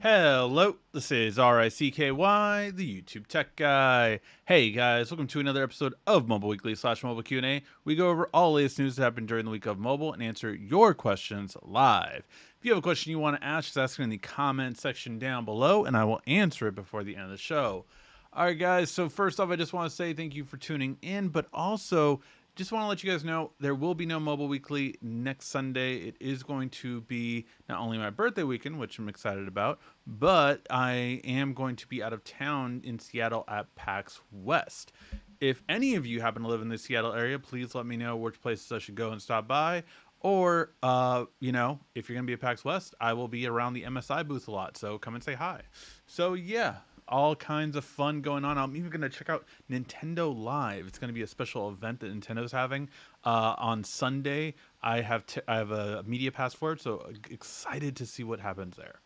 Hello, this is RICKY, the YouTube Tech Guy. Hey guys, welcome to another episode of Mobile Weekly / Mobile Q&A. We go over all latest news that happened during the week of mobile and answer your questions live. If you have a question you want to ask, just ask it in the comment section down below, and I will answer it before the end of the show. All right, guys, so first off, I just want to say thank you for tuning in, but also just want to let you guys know there will be no Mobile Weekly next Sunday. It is going to be not only my birthday weekend, which I'm excited about, but I am going to be out of town in Seattle at PAX West. If any of you happen to live in the Seattle area, please let me know which places I should go and stop by. Or, if you're going to be at PAX West, I will be around the MSI booth a lot, so come and say hi. So, yeah, all kinds of fun going on. I'm even going to check out Nintendo Live. It's going to be a special event that Nintendo's having on Sunday. I have a media pass for it, so excited to see what happens there.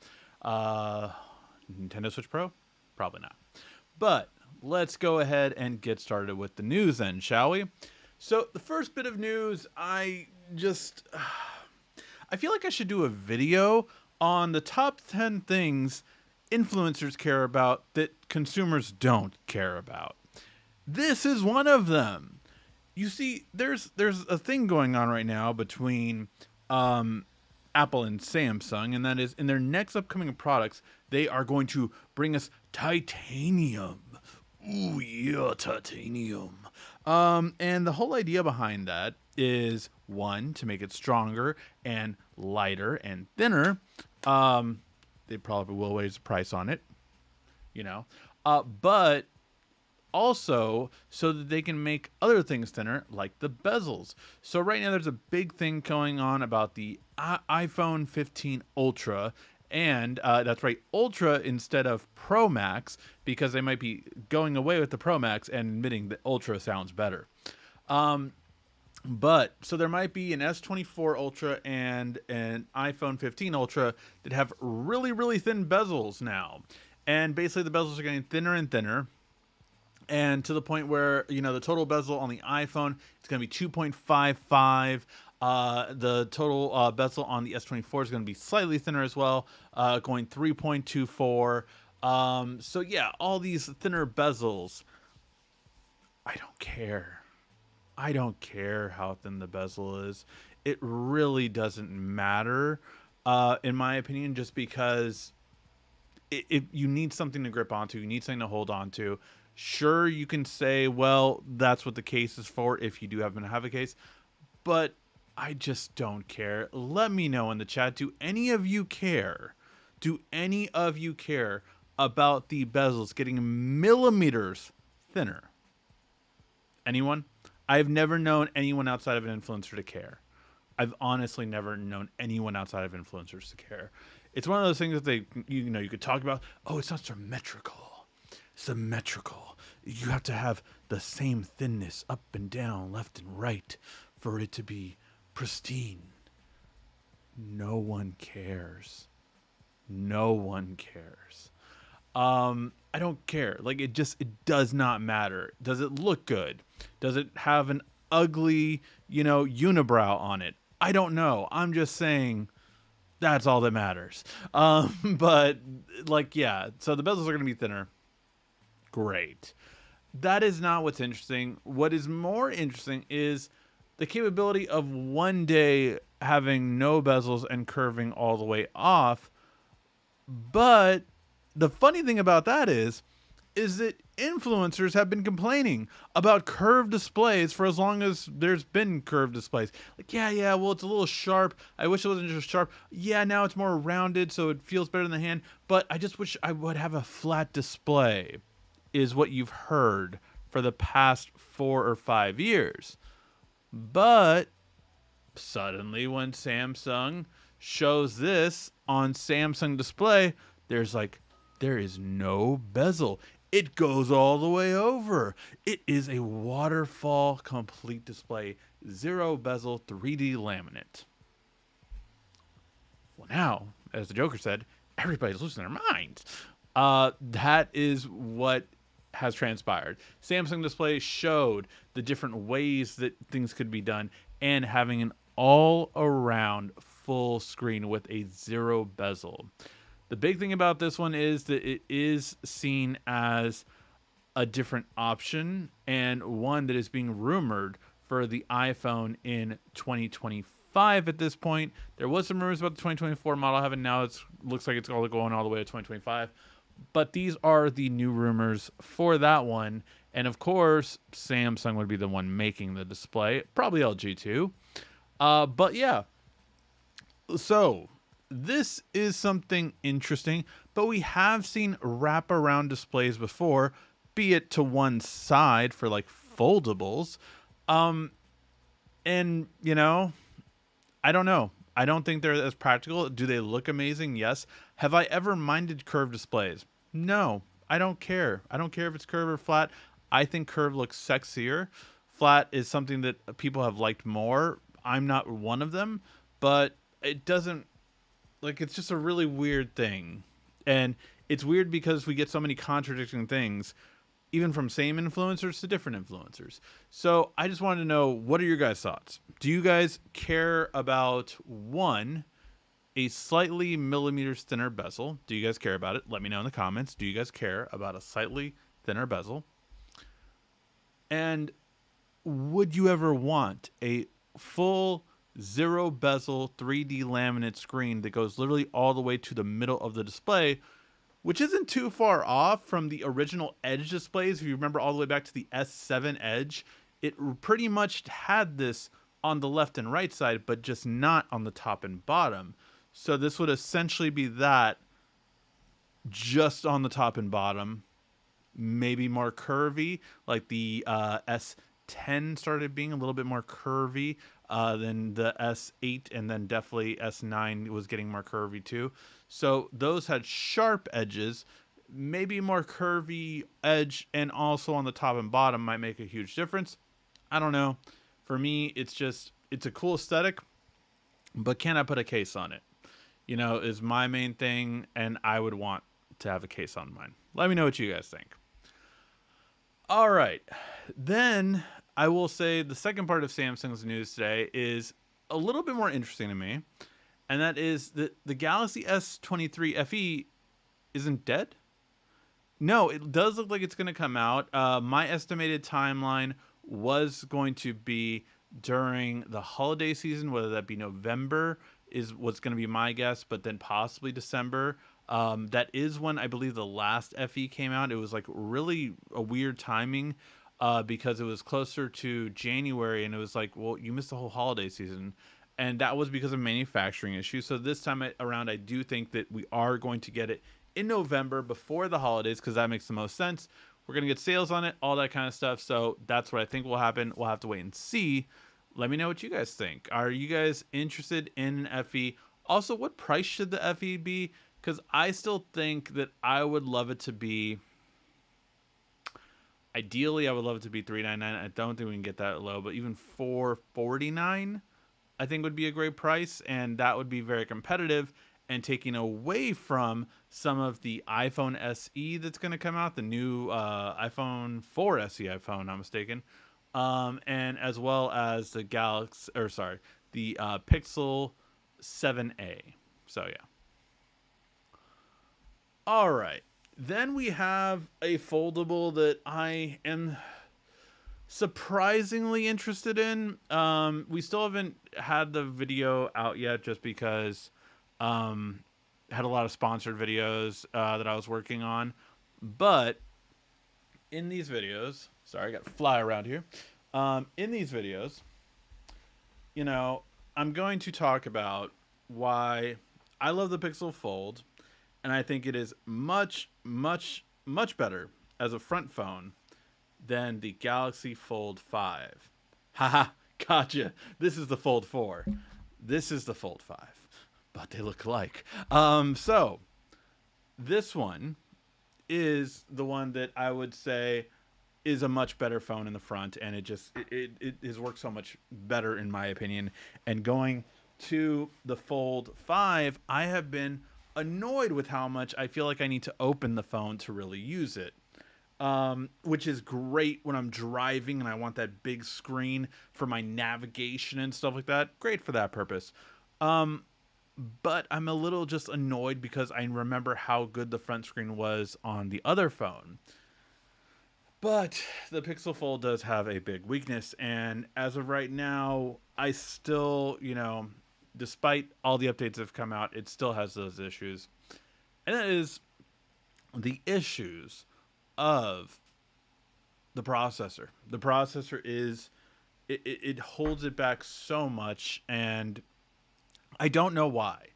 Nintendo Switch Pro? Probably not. But let's go ahead and get started with the news then, shall we? So the first bit of news, I feel like I should do a video on the top 10 things influencers care about that consumers don't care about. This is one of them. You see, there's a thing going on right now between Apple and Samsung, and that is in their next upcoming products, they are going to bring us titanium. Ooh yeah, titanium. And the whole idea behind that is one, to make it stronger and lighter and thinner. They probably will raise the price on it, but also so that they can make other things thinner, like the bezels. So right now there's a big thing going on about the iPhone 15 Ultra, and that's right, Ultra instead of Pro Max, because they might be going away with the Pro Max and admitting that Ultra sounds better. But so there might be an S24 Ultra and an iPhone 15 Ultra that have really, really thin bezels now. And basically the bezels are getting thinner and thinner. And to the point where, the total bezel on the iPhone is going to be 2.55. The total bezel on the S24 is going to be slightly thinner as well, going 3.24. So yeah, all these thinner bezels. I don't care. I don't care how thin the bezel is. It really doesn't matter, in my opinion, just because if you need something to grip onto, you need something to hold on to. Sure, you can say, well, that's what the case is for if you do happen to have a case, but I just don't care. Let me know in the chat. Do any of you care? Do any of you care about the bezels getting millimeters thinner? Anyone? I've never known anyone outside of an influencer to care. I've honestly never known anyone outside of influencers to care. It's one of those things that you could talk about. Oh, it's not symmetrical. Symmetrical. You have to have the same thinness up and down, left and right for it to be pristine. No one cares. No one cares. I don't care. Like, it does not matter. Does it look good? Does it have an ugly, unibrow on it? I don't know. I'm just saying that's all that matters. But yeah, so the bezels are going to be thinner. Great. That is not what's interesting. What is more interesting is the capability of one day having no bezels and curving all the way off. But the funny thing about that is that influencers have been complaining about curved displays for as long as there's been curved displays. Like, yeah, well, it's a little sharp. I wish it wasn't just sharp. Yeah, now it's more rounded, so it feels better in the hand. But I just wish I would have a flat display, is what you've heard for the past 4 or 5 years. But suddenly when Samsung shows this on Samsung display, there is no bezel. It goes all the way over. It is a waterfall complete display, zero bezel 3D laminate. Well, now, as the Joker said, everybody's losing their minds. That is what has transpired. Samsung Display showed the different ways that things could be done, and having an all-around full screen with a zero bezel. The big thing about this one is that it is seen as a different option and one that is being rumored for the iPhone in 2025 at this point. There was some rumors about the 2024 model having, now it looks like it's all going all the way to 2025. But these are the new rumors for that one. And of course, Samsung would be the one making the display, probably LG too. But yeah, so this is something interesting, but we have seen wraparound displays before, be it to one side for like foldables. Um, and I don't know. I don't think they're as practical. Do they look amazing? Yes. Have I ever minded curved displays? No. I don't care. I don't care if it's curved or flat. I think curved looks sexier. Flat is something that people have liked more. I'm not one of them, but it doesn't, like, it's just a really weird thing. And it's weird because we get so many contradicting things, even from same influencers to different influencers. So I just wanted to know, what are your guys' thoughts? Do you guys care about one, a slightly millimeters thinner bezel? Do you guys care about it? Let me know in the comments. Do you guys care about a slightly thinner bezel? And would you ever want a full zero bezel 3D laminate screen that goes literally all the way to the middle of the display, which isn't too far off from the original Edge displays? If you remember all the way back to the S7 Edge, it pretty much had this on the left and right side, but just not on the top and bottom. So this would essentially be that, just on the top and bottom, maybe more curvy, like the S10 started being a little bit more curvy than the S8, and then definitely S9 was getting more curvy too. So those had sharp edges, maybe more curvy edge, and also on the top and bottom might make a huge difference. I don't know. For me, it's a cool aesthetic, but can I put a case on it? Is my main thing, and I would want to have a case on mine. Let me know what you guys think. All right. Then I will say the second part of Samsung's news today is a little bit more interesting to me, and that is that the Galaxy S23 FE isn't dead. No, it does look like it's going to come out. My estimated timeline was going to be during the holiday season, whether that be November is what's going to be my guess, but then possibly December. That is when I believe the last FE came out. It was like really a weird timing because it was closer to January, and it was like, well, you missed the whole holiday season. And that was because of manufacturing issues. So this time around, I do think that we are going to get it in November before the holidays, because that makes the most sense. We're going to get sales on it, all that kind of stuff. So that's what I think will happen. We'll have to wait and see. Let me know what you guys think. Are you guys interested in an FE? Also, what price should the FE be? Because I still think that I would love it to be, ideally I would love it to be $399. I don't think we can get that low, but even $449 I think would be a great price, and that would be very competitive and taking away from some of the iPhone SE that's going to come out, the new iPhone 4 SE iPhone, not mistaken, and as well as the the Pixel 7a. So yeah. All right. Then we have a foldable that I am surprisingly interested in. We still haven't had the video out yet, just because had a lot of sponsored videos that I was working on. But in these videos, sorry, I got to fly around here. In these videos, you know, I'm going to talk about why I love the Pixel Fold, and I think it is much, much, much better as a front phone than the Galaxy Fold 5. Haha, gotcha. This is the Fold 4. This is the Fold 5. But they look alike. So this one is the one that I would say is a much better phone in the front, and it has worked so much better in my opinion. And going to the Fold 5, I have been annoyed with how much I feel like I need to open the phone to really use it. Which is great when I'm driving and I want that big screen for my navigation and stuff like that. Great for that purpose. but I'm a little just annoyed because I remember how good the front screen was on the other phone. But the Pixel Fold does have a big weakness, and as of right now, I still, despite all the updates that have come out, it still has those issues. And that is the issues of the processor. The processor is, it holds it back so much, and I don't know why.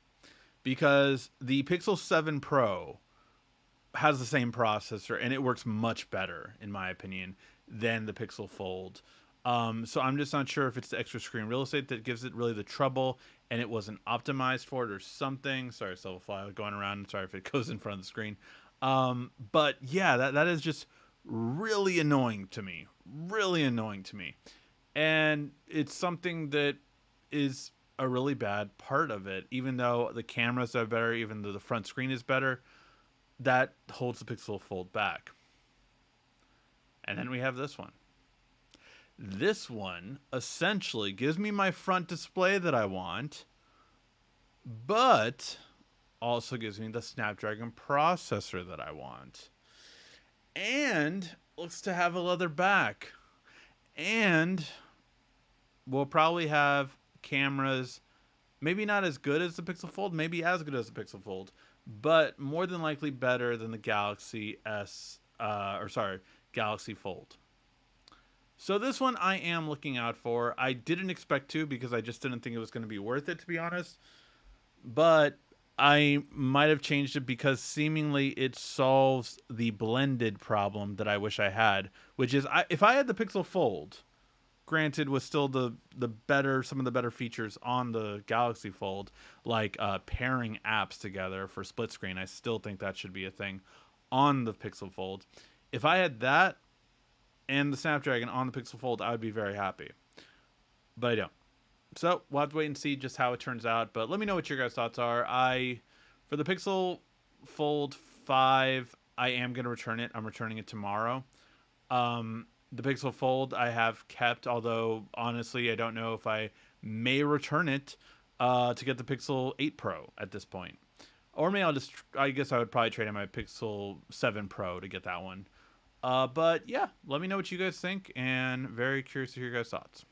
Because the Pixel 7 Pro has the same processor and it works much better, in my opinion, than the Pixel Fold. So I'm just not sure if it's the extra screen real estate that gives it really the trouble and it wasn't optimized for it or something. Sorry, Silverfly going around. Sorry if it goes in front of the screen. But yeah, that is just really annoying to me. Really annoying to me. And it's something that is a really bad part of it. Even though the cameras are better, even though the front screen is better, that holds the Pixel Fold back. And then we have this one. This one essentially gives me my front display that I want, but also gives me the Snapdragon processor that I want. And looks to have a leather back. And we'll probably have cameras, maybe not as good as the Pixel Fold, maybe as good as the Pixel Fold, but more than likely better than the Galaxy Fold. So this one I am looking out for. I didn't expect to because I just didn't think it was going to be worth it, to be honest. But I might have changed it because seemingly it solves the blended problem that I wish I had, which is if I had the Pixel Fold, granted with still the better some of the better features on the Galaxy Fold, like pairing apps together for split screen, I still think that should be a thing on the Pixel Fold. If I had that and the Snapdragon on the Pixel Fold, I would be very happy. But I don't. So we'll have to wait and see just how it turns out. But let me know what your guys' thoughts are. For the Pixel Fold 5, I am going to return it. I'm returning it tomorrow. The Pixel Fold I have kept, although honestly I don't know if I may return it to get the Pixel 8 Pro at this point. Or maybe I guess I would probably trade in my Pixel 7 Pro to get that one. But yeah, let me know what you guys think, and very curious to hear your guys' thoughts.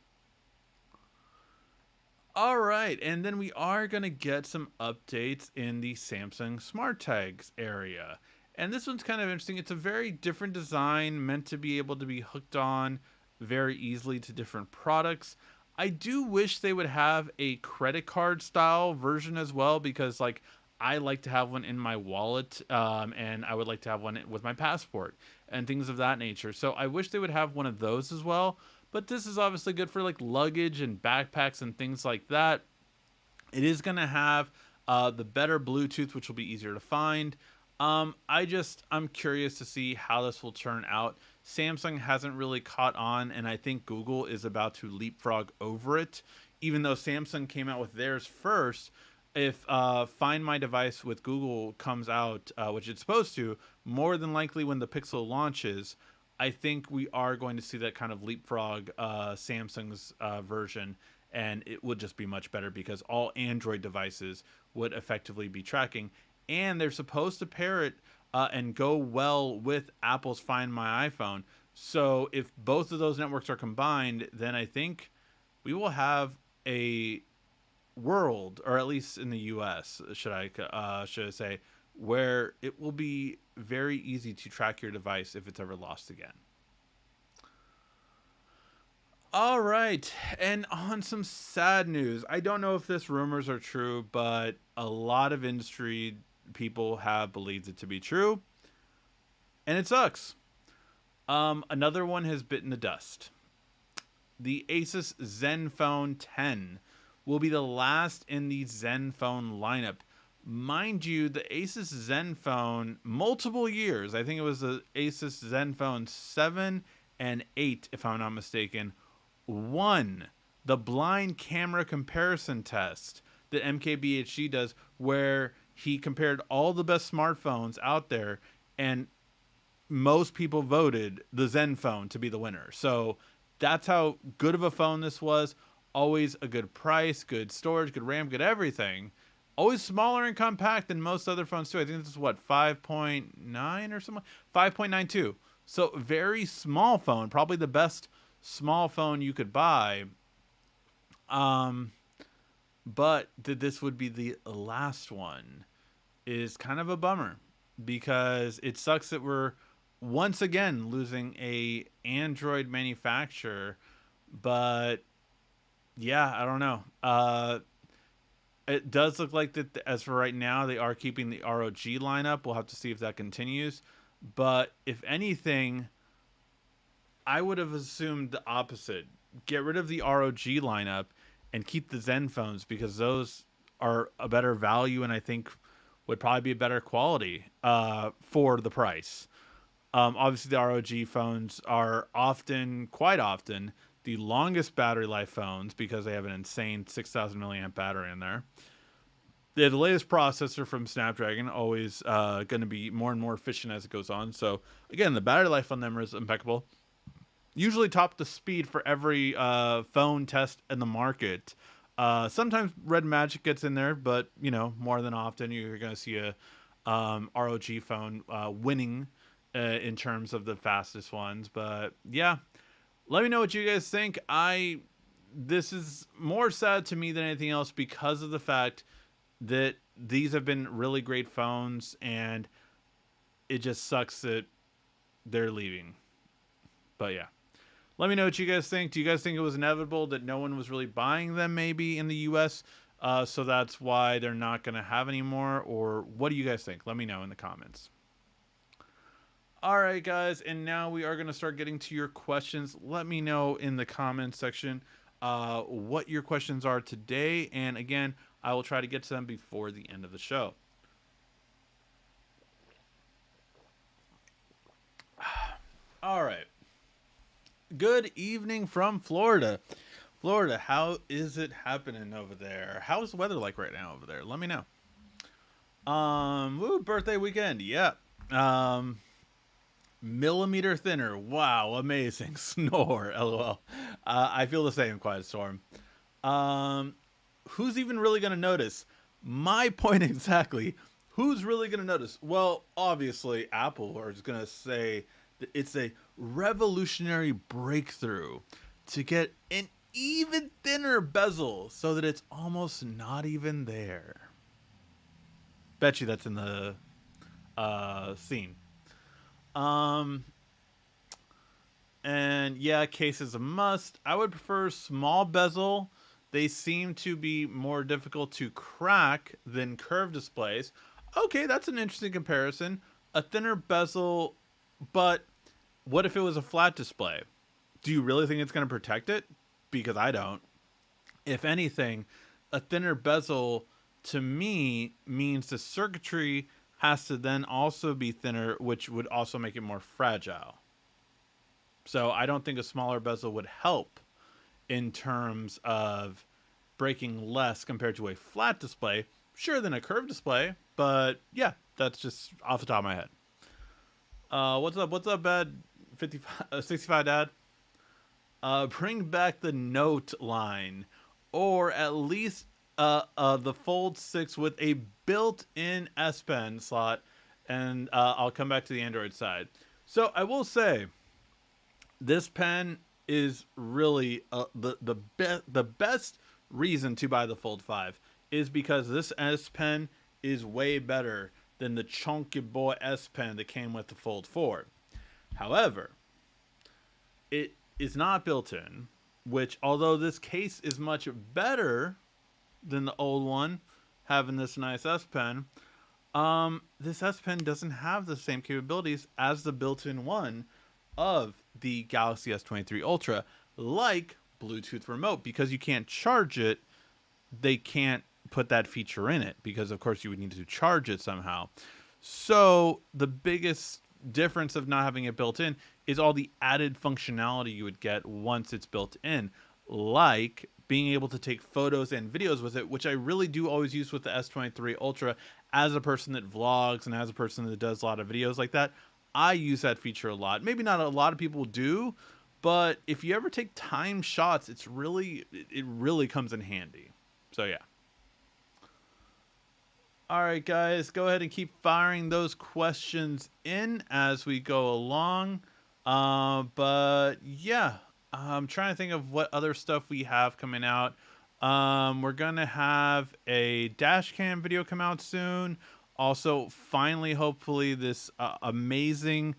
All right, and then we are going to get some updates in the Samsung SmartTags area. And this one's kind of interesting. It's a very different design, meant to be able to be hooked on very easily to different products. I do wish they would have a credit card style version as well, because like I like to have one in my wallet, and I would like to have one with my passport and things of that nature. So I wish they would have one of those as well. But this is obviously good for like luggage and backpacks and things like that. It is going to have the better Bluetooth, which will be easier to find. I'm curious to see how this will turn out. Samsung hasn't really caught on, and I think Google is about to leapfrog over it. Even though Samsung came out with theirs first, if Find My Device with Google comes out, which it's supposed to, more than likely when the Pixel launches, I think we are going to see that kind of leapfrog Samsung's version, and it would just be much better because all Android devices would effectively be tracking, and they're supposed to pair it and go well with Apple's Find My iPhone. So if both of those networks are combined, then I think we will have a world, or at least in the U.S., should I say, where it will be very easy to track your device if it's ever lost again. All right, and on some sad news, I don't know if this rumors are true, but a lot of industry people have believed it to be true, and it sucks. Another one has bitten the dust. The Asus Zenfone 10 will be the last in the Zenfone lineup. Mind you, the Asus Zenfone, multiple years, I think it was the Asus Zenfone 7 and 8, if I'm not mistaken, won the blind camera comparison test that MKBHD does, where he compared all the best smartphones out there, and most people voted the Zenfone to be the winner. So that's how good of a phone this was. Always a good price, good storage, good RAM, good everything. Always smaller and compact than most other phones too. I think this is what 5.9 or something, 5.92. So very small phone, probably the best small phone you could buy. Um, but that this would be the last one is kind of a bummer because it sucks that we're once again losing a Android manufacturer. But yeah, I don't know. It does look like that as for right now they are keeping the ROG lineup. We'll have to see if that continues. But if anything, I would have assumed the opposite. Get rid of the ROG lineup and keep the Zen phones because those are a better value and I think would probably be a better quality for the price. Obviously, the ROG phones are often, quite often, the longest battery life phones because they have an insane 6,000 milliamp battery in there. They have the latest processor from Snapdragon, always going to be more and more efficient as it goes on. So, again, the battery life on them is impeccable. Usually top the speed for every phone test in the market. Sometimes Red Magic gets in there, but more than often you're going to see a ROG phone winning in terms of the fastest ones. But yeah, let me know what you guys think. This is more sad to me than anything else because of the fact that these have been really great phones, and it just sucks that they're leaving. But yeah. Let me know what you guys think. Do you guys think it was inevitable that no one was really buying them maybe in the US? So that's why they're not going to have any more? Or what do you guys think? Let me know in the comments. All right, guys. And now we are going to start getting to your questions. Let me know in the comments section what your questions are today. And again, I will try to get to them before the end of the show. All right. Good evening from Florida. Florida, how is it happening over there? How's the weather like right now over there? Let me know. Birthday weekend. Yeah. Um, millimeter thinner. Wow, amazing. Snore. LOL. I feel the same, Quiet Storm. Um, who's even really gonna notice? My point exactly. Who's really gonna notice? Well, obviously, Apple is gonna say that it's a revolutionary breakthrough to get an even thinner bezel so that it's almost not even there. Bet you that's in the scene. Um, and yeah, case is a must. I would prefer small bezel. They seem to be more difficult to crack than curved displays. Okay, that's an interesting comparison. A thinner bezel, but what if it was a flat display? Do you really think it's going to protect it? Because I don't. If anything, a thinner bezel to me means the circuitry has to then also be thinner, which would also make it more fragile. So I don't think a smaller bezel would help in terms of breaking less compared to a flat display. Sure, than a curved display, but yeah, that's just off the top of my head. What's up? What's up, Bad 55, 65 Dad? Bring back the Note line, or at least the Fold 6 with a built-in S Pen slot, and I'll come back to the Android side. So I will say, this pen is really the best reason to buy the Fold 5 is because this S Pen is way better than the chunky boy S Pen that came with the Fold 4. However, it is not built in, which although this case is much better than the old one, having this nice S Pen, this S Pen doesn't have the same capabilities as the built-in one of the Galaxy S23 Ultra, like Bluetooth remote, because you can't charge it. They can't put that feature in it because, of course, you would need to charge it somehow. So the biggest difference of not having it built in is all the added functionality you would get once it's built in, like being able to take photos and videos with it, which I really do always use with the S23 Ultra as a person that vlogs and as a person that does a lot of videos like that. I use that feature a lot. Maybe not a lot of people do, but if you ever take time shots, it really comes in handy. So yeah. All right, guys, go ahead and keep firing those questions in as we go along. But yeah, I'm trying to think of what other stuff we have coming out. We're gonna have a dash cam video come out soon. Also, finally, hopefully, this amazing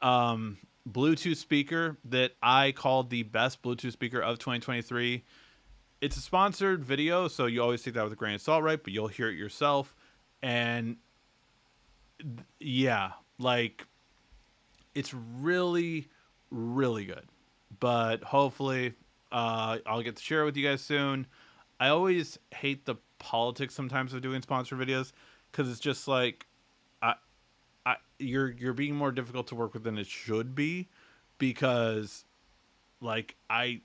Bluetooth speaker that I called the best Bluetooth speaker of 2023. It's a sponsored video, so you always take that with a grain of salt, right? But you'll hear it yourself. And yeah, like it's really, really good. But hopefully, I'll get to share it with you guys soon. I always hate the politics sometimes of doing sponsored videos because it's just like I, you're being more difficult to work with than it should be because like I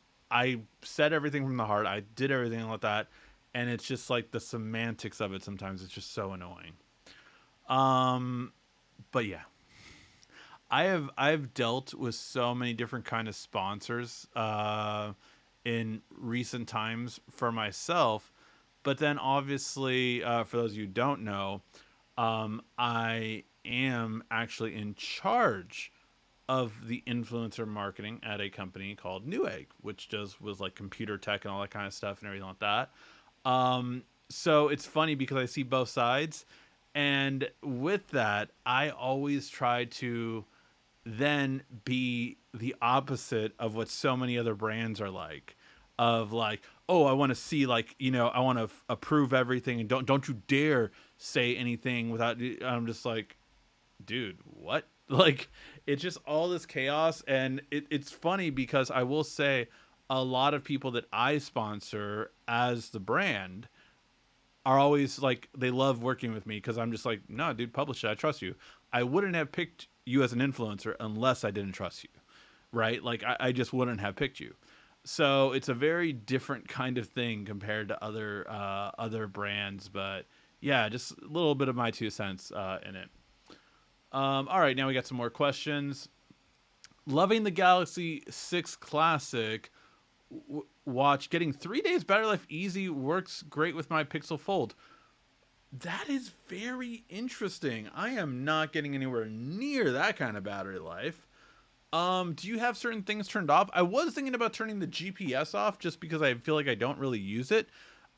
said everything from the heart. I did everything like that, and it's just like the semantics of it sometimes it's just so annoying. Um, but yeah, I've dealt with so many different kind of sponsors in recent times for myself, but then obviously for those of you who don't know, I am actually in charge of the influencer marketing at a company called Newegg, which does was like computer tech and all that kind of stuff and everything like that. So it's funny because I see both sides, and with that, I always try to then be the opposite of what so many other brands are like of like, oh, I want to see, like, I want to approve everything and don't you dare say anything without. I'm just like, dude, what? Like, it's just all this chaos, and it's funny because I will say a lot of people that I sponsor as the brand are always like, they love working with me because I'm just like, no, dude, publish it. I trust you. I wouldn't have picked you as an influencer unless I didn't trust you, right? Like, I just wouldn't have picked you. So it's a very different kind of thing compared to other brands, but yeah, just a little bit of my 2 cents in it. All right, now we got some more questions. Loving the Galaxy 6 Classic. Watch getting 3 days battery life easy works great with my Pixel Fold. That is very interesting. I am not getting anywhere near that kind of battery life. Do you have certain things turned off? I was thinking about turning the GPS off just because I feel like I don't really use it.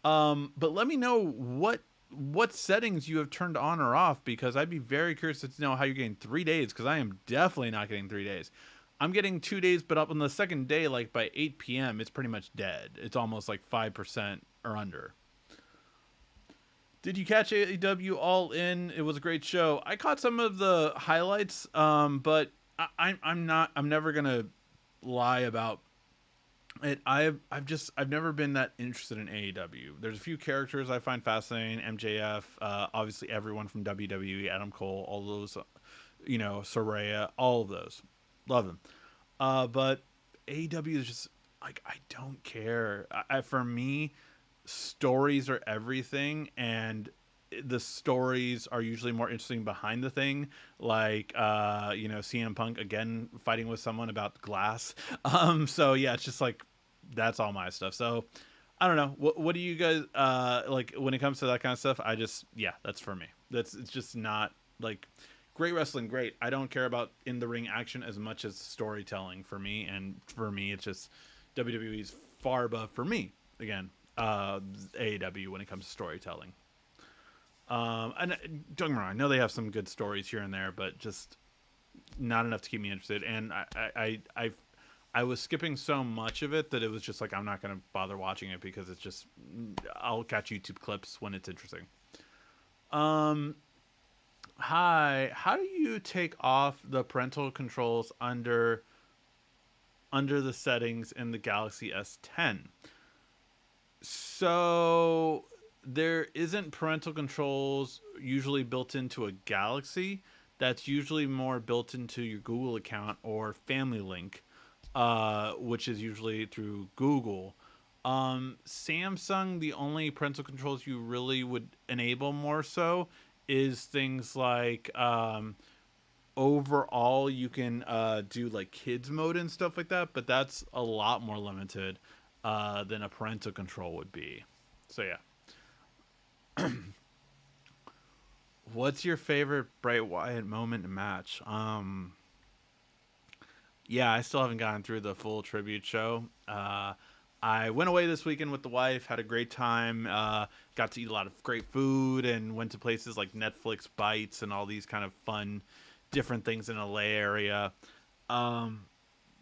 But let me know what settings you have turned on or off because I'd be very curious to know how you're getting 3 days because I am definitely not getting 3 days. I'm getting 2 days, but up on the second day, like by 8 p.m., it's pretty much dead. It's almost like 5% or under. Did you catch AEW All In? It was a great show. I caught some of the highlights, but I'm not. I'm never gonna lie about it. I've never been that interested in AEW. There's a few characters I find fascinating. MJF, obviously everyone from WWE, Adam Cole, all those, Soraya, all of those, love them. But AEW is just like, I don't care. For me, stories are everything, and the stories are usually more interesting behind the thing, like CM Punk again fighting with someone about glass. So yeah, it's just like, that's all my stuff. So I don't know, what do you guys like when it comes to that kind of stuff. I just, yeah, that's for me. It's just not like, great wrestling, great. I don't care about in the ring action as much as storytelling for me, and for me it's just WWE's far above for me again, AEW when it comes to storytelling. And don't get me wrong, I know they have some good stories here and there, but just not enough to keep me interested. And I was skipping so much of it that it was just like, I'm not going to bother watching it because it's just, I'll catch YouTube clips when it's interesting. Um, Hi, how do you take off the parental controls under the settings in the Galaxy S10? So there isn't parental controls usually built into a Galaxy. That's usually more built into your Google account or Family Link, which is usually through Google. Samsung, the only parental controls you really would enable more so is things like, overall you can do like kids mode and stuff like that, but that's a lot more limited than a parental control would be. So yeah. What's your favorite Bray Wyatt moment in match? Yeah, I still haven't gotten through the full tribute show. I went away this weekend with the wife, had a great time, got to eat a lot of great food, and went to places like Netflix Bites and all these kind of fun, different things in LA area. Um,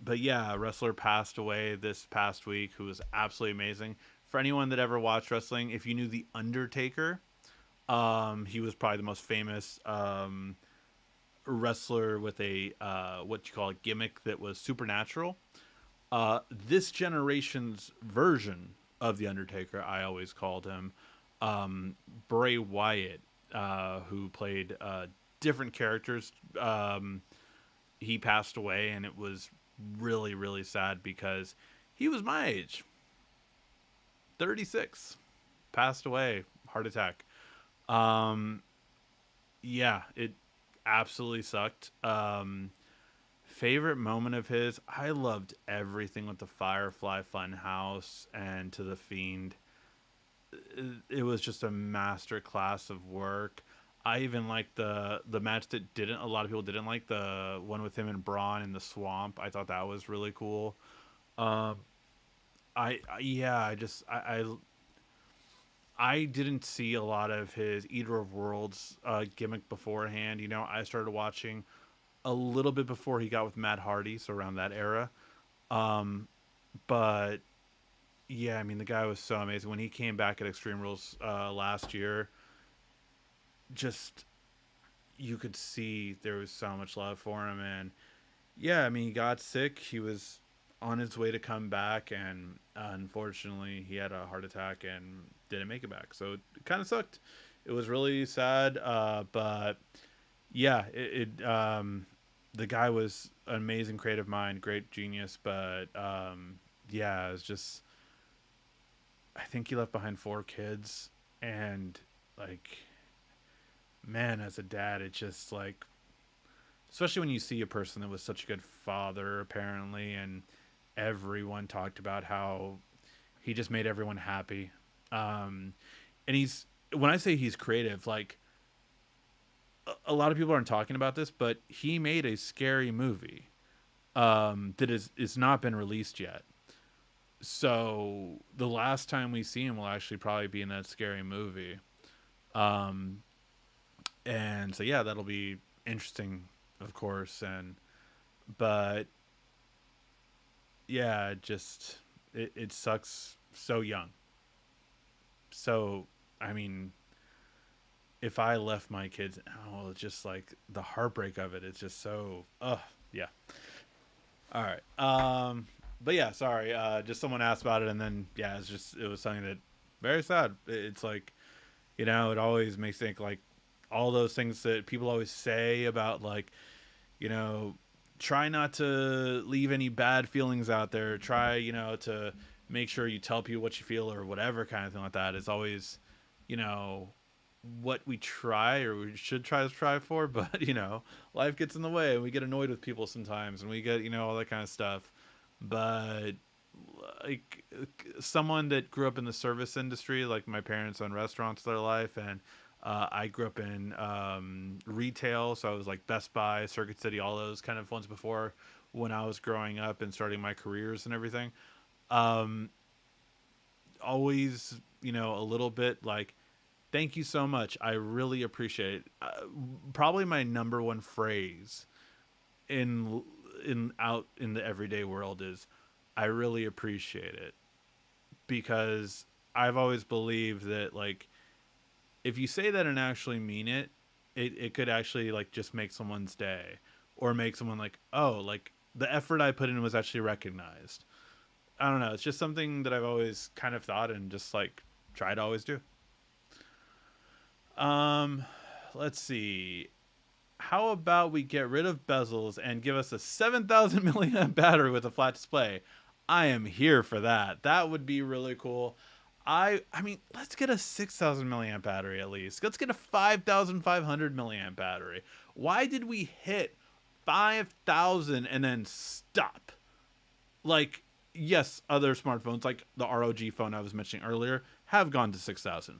but yeah, a wrestler passed away this past week who was absolutely amazing. For anyone that ever watched wrestling, if you knew The Undertaker, he was probably the most famous wrestler with a what you call a gimmick that was supernatural. This generation's version of the Undertaker, I always called him um, Bray Wyatt, who played different characters. He passed away, and it was really, really sad because he was my age, 36, passed away, heart attack. Um, yeah, it absolutely sucked. Favorite moment of his, I loved everything with the Firefly Funhouse and To the Fiend. It was just a master class of work. I even liked the match that didn't a lot of people didn't like, the one with him and Braun in the swamp. I thought that was really cool. Um, yeah, I didn't see a lot of his Eater of Worlds gimmick beforehand. You know, I started watching a little bit before he got with Matt Hardy, so around that era. Um, but yeah, I mean, the guy was so amazing when he came back at Extreme Rules last year. Just you could see there was so much love for him, and yeah, I mean, he got sick. He was on his way to come back, and unfortunately, he had a heart attack and didn't make it back. So it kind of sucked. It was really sad, but yeah, the guy was an amazing creative mind, great genius, but yeah, it's just I think he left behind four kids, and like man, as a dad, it's just like especially when you see a person that was such a good father apparently, and everyone talked about how he just made everyone happy. Um, and he's when I say he's creative, like a lot of people aren't talking about this, but he made a scary movie that is not been released yet. So the last time we see him will actually probably be in that scary movie. Um, and so yeah, that'll be interesting, of course. And but yeah, it sucks so young. So I mean, if I left my kids, oh, it's just like the heartbreak of it. It's just so, yeah. All right. But yeah, sorry. Just someone asked about it, and then yeah, it was something that very sad. It's like it always makes me think like all those things that people always say about like you know, try not to leave any bad feelings out there. Try to make sure you tell people what you feel or whatever kind of thing like that. Is always you know what we try or we should try to strive for, but life gets in the way and we get annoyed with people sometimes and we get all that kind of stuff. But like someone that grew up in the service industry, like my parents own restaurants their life, and I grew up in retail, so I was like Best Buy, Circuit City, all those kind of ones before when I was growing up and starting my careers and everything. um Always a little bit like, thank you so much. I really appreciate it. Probably my number one phrase in out in the everyday world is, I really appreciate it, because I've always believed that like if you say that and actually mean it, it could actually like just make someone's day, or make someone like, oh, like the effort I put in was actually recognized. I don't know. It's just something that I've always kind of thought and just like try to always do. Um, let's see. How about we get rid of bezels and give us a 7,000 milliamp battery with a flat display? I am here for that. That would be really cool. I mean, let's get a 6,000 milliamp battery at least. Let's get a 5,500 milliamp battery. Why did we hit 5,000 and then stop? Like, yes, other smartphones like the ROG phone I was mentioning earlier have gone to 6,000.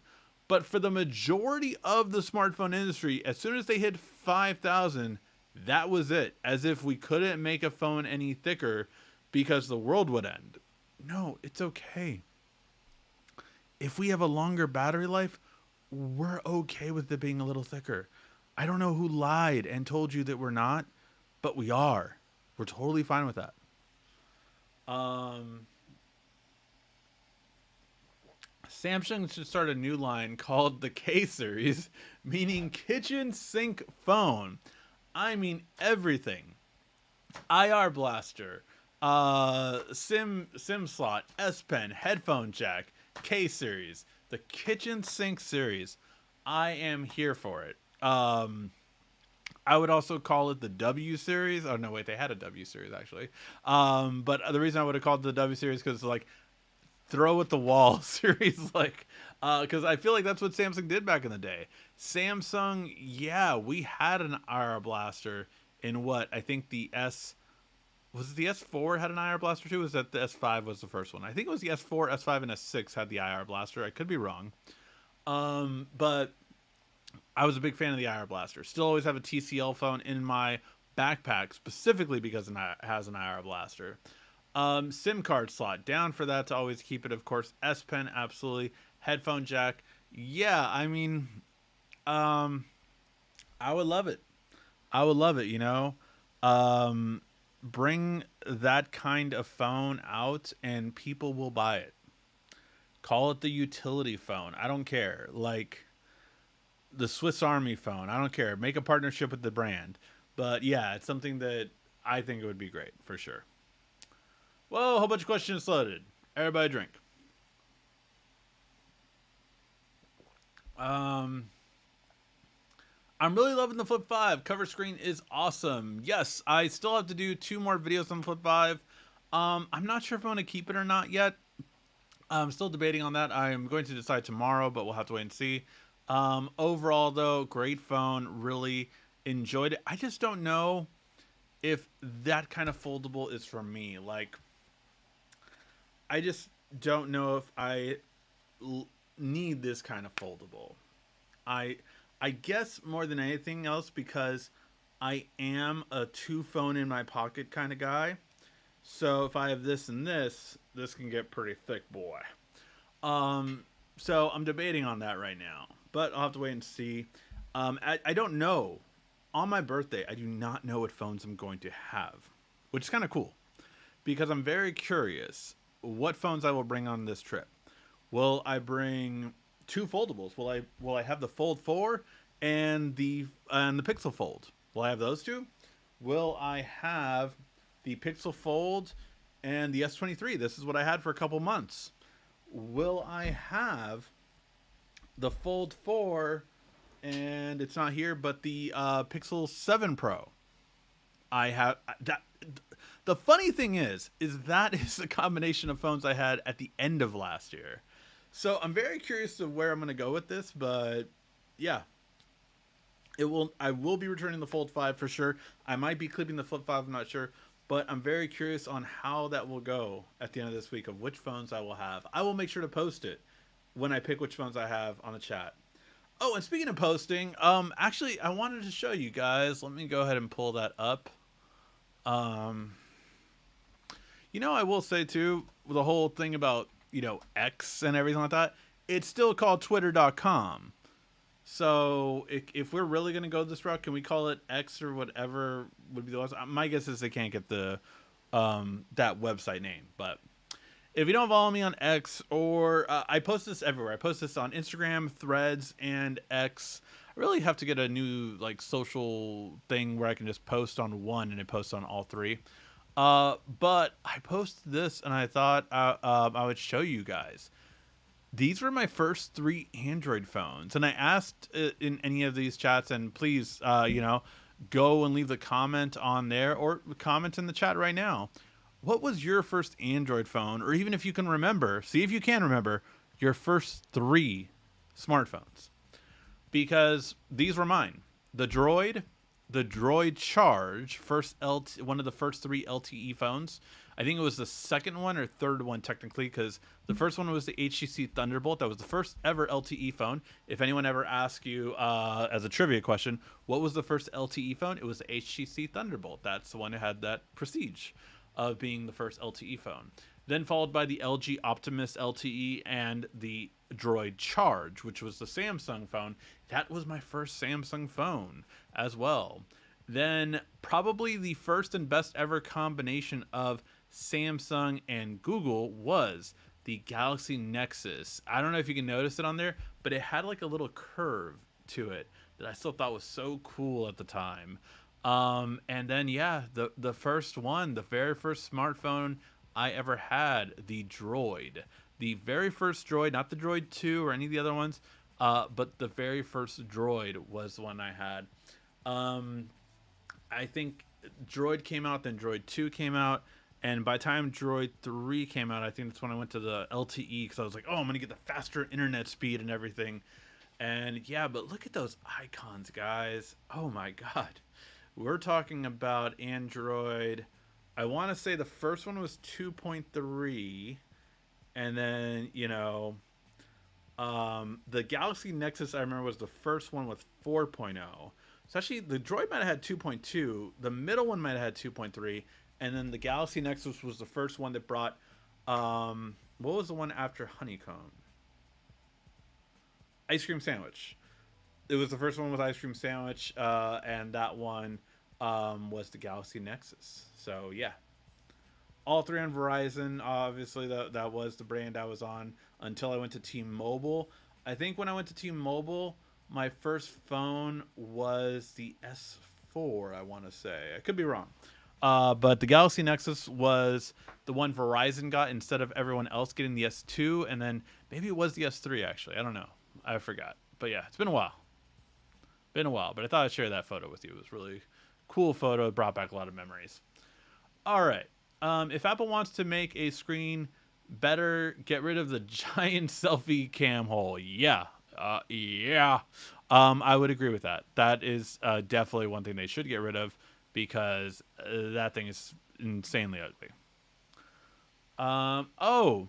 But for the majority of the smartphone industry, as soon as they hit 5,000, that was it. As if we couldn't make a phone any thicker because the world would end. No, it's okay. If we have a longer battery life, we're okay with it being a little thicker. I don't know who lied and told you that we're not, but we are. We're totally fine with that. Um, Samsung should start a new line called the K series, meaning kitchen sink phone. I mean everything. IR blaster, SIM slot, S Pen, headphone jack, K series, the kitchen sink series. I am here for it. I would also call it the W series. Oh no, wait, they had a W series actually. But the reason I would have called it the W series because like throw at the wall series, like because I feel like that's what Samsung did back in the day. Samsung, yeah, we had an IR blaster in what I think the S was it the S4 had an IR blaster too? Was that the S5 was the first one? I think it was the S4, S5, and S6 had the IR blaster. I could be wrong. But I was a big fan of the IR blaster. Still always have a TCL phone in my backpack specifically because it has an IR blaster. SIM card slot down for that to always keep it. Of course, S Pen absolutely. Headphone jack. Yeah, I mean, um, I would love it. I would love it. Um, bring that kind of phone out and people will buy it. Call it the utility phone. I don't care. Like the Swiss Army phone. I don't care. Make a partnership with the brand. But yeah, it's something that I think it would be great for sure. Whoa, a whole bunch of questions loaded. Everybody drink. Um, I'm really loving the Flip 5. Cover screen is awesome. Yes, I still have to do 2 more videos on Flip 5. I'm not sure if I want to keep it or not yet. I'm still debating on that. I'm going to decide tomorrow, but we'll have to wait and see. Overall, though, great phone. Really enjoyed it. I just don't know if that kind of foldable is for me. Like, I just don't know if need this kind of foldable. I I guess more than anything else because I am a 2 phone in my pocket kind of guy. So if I have this and this can get pretty thick, boy. Um, so I'm debating on that right now, but I'll have to wait and see. I don't know. On my birthday, I do not know what phones I'm going to have, which is kind of cool because I'm very curious what phones I will bring on this trip. Will I bring 2 foldables? Will I have the Fold 4 and the Pixel Fold? Will I have those two? Will I have the Pixel Fold and the S23? This is what I had for a couple months. Will I have the Fold 4 and it's not here, but the Pixel 7 Pro? I have that. The funny thing is that is the combination of phones I had at the end of last year. So I'm very curious of where I'm going to go with this, but yeah, it will. I will be returning the Fold 5 for sure. I might be clipping the Flip 5. I'm not sure, but I'm very curious on how that will go at the end of this week of which phones I will have. I will make sure to post it when I pick which phones I have on the chat. Oh, and speaking of posting, actually, I wanted to show you guys. Let me go ahead and pull that up. Um, I will say too, the whole thing about, X and everything like that, it's still called Twitter.com. So if we're really going to go this route, can we call it X or whatever would be the last? My guess is they can't get the that website name. But if you don't follow me on X or I post this everywhere. I post this on Instagram, Threads, and X. I really have to get a new like social thing where I can just post on one and it posts on all three. But I posted this and I thought I would show you guys. These were my first 3 Android phones, and I asked in any of these chats, and please, go and leave the comment on there or comment in the chat right now. What was your first Android phone, or even if you can remember, see if you can remember your first 3 smartphones? Because these were mine. The Droid Charge, one of the first 3 LTE phones. I think it was the second one or third one technically, because the first one was the HTC Thunderbolt. That was the first ever LTE phone. If anyone ever asks you as a trivia question, what was the first LTE phone? It was the HTC Thunderbolt. That's the one that had that prestige of being the first LTE phone. Then followed by the LG Optimus LTE and the Droid Charge, which was the Samsung phone. That was my first Samsung phone as well. Then probably the first and best ever combination of Samsung and Google was the Galaxy Nexus. I don't know if you can notice it on there, but it had like a little curve to it that I still thought was so cool at the time. And then yeah, the first one, the very first smartphone I ever had, the Droid, the very first Droid, not the Droid 2 or any of the other ones, but the very first Droid was the one I had. Um, I think Droid came out, then Droid 2 came out, and by the time Droid 3 came out, I think that's when I went to the LTE because I was like, oh, I'm going to get the faster internet speed and everything. And yeah, but look at those icons, guys. Oh my god. We're talking about Android. I want to say the first one was 2.3, and then, the Galaxy Nexus I remember was the first one with 4.0. So actually, the Droid might have had 2.2. The middle one might have had 2.3, and then the Galaxy Nexus was the first one that brought. What was the one after Honeycomb? Ice Cream Sandwich. It was the first one with Ice Cream Sandwich, and that one was the Galaxy Nexus. So yeah, all three on Verizon. Obviously, that was the brand I was on until I went to T-Mobile. I think when I went to T-Mobile, my first phone was the S4. I want to say I could be wrong, but the Galaxy Nexus was the one Verizon got instead of everyone else getting the S2, and then maybe it was the S3 actually. I don't know. I forgot. But yeah, it's been a while. Been a while, but I thought I'd share that photo with you. It was really cool photo. It brought back a lot of memories. All right. If Apple wants to make a screen better, get rid of the giant selfie cam hole. Yeah. Yeah. I would agree with that. That is definitely one thing they should get rid of because that thing is insanely ugly. Oh,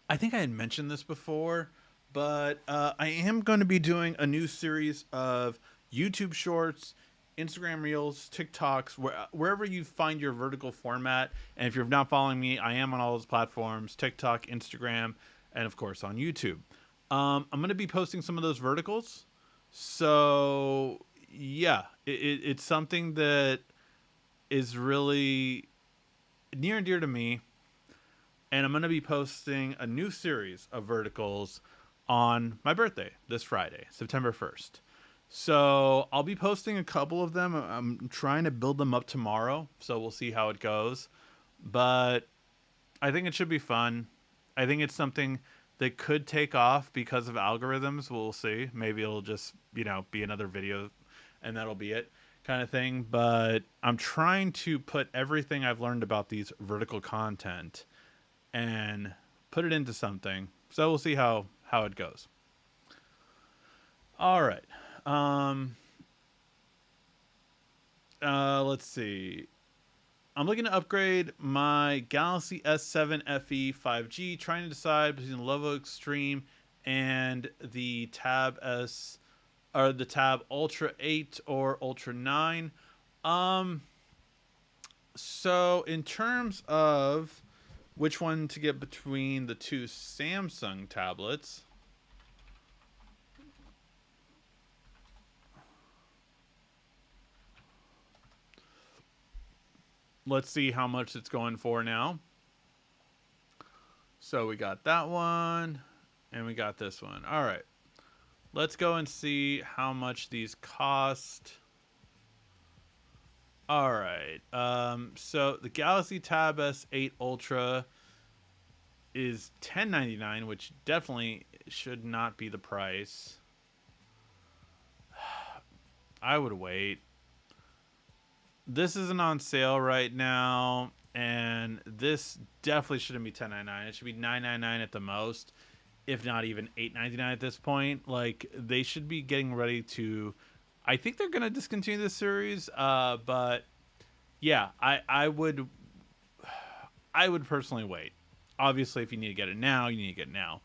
I think I had mentioned this before, but I am going to be doing a new series of YouTube Shorts, Instagram Reels, TikToks, wherever you find your vertical format. And if you're not following me, I am on all those platforms: TikTok, Instagram, and of course on YouTube. I'm going to be posting some of those verticals. So yeah, it's something that is really near and dear to me, and I'm going to be posting a new series of verticals on my birthday this Friday, September 1st. So I'll be posting a couple of them. I'm trying to build them up tomorrow, so we'll see how it goes. But I think it should be fun. I think it's something that could take off because of algorithms. We'll see. Maybe it'll just, be another video and that'll be it kind of thing. But I'm trying to put everything I've learned about these vertical content and put it into something. So we'll see how it goes. All right. Um, let's see. I'm looking to upgrade my Galaxy S7 FE 5G, trying to decide between the Lenovo Extreme and the Tab S or the Tab Ultra 8 or Ultra 9. Um so in terms of which one to get between the two Samsung tablets, let's see how much it's going for now. So we got that one and we got this one. All right. Let's go and see how much these cost. All right. So the Galaxy Tab S8 Ultra is $10.99, which definitely should not be the price. I would wait. This isn't on sale right now, and this definitely shouldn't be $10.99. It should be $9.99 at the most, if not even $8.99 at this point. Like, they should be getting ready to. I think they're gonna discontinue this series. But yeah, I would. I would personally wait. Obviously, if you need to get it now, you need to get it now.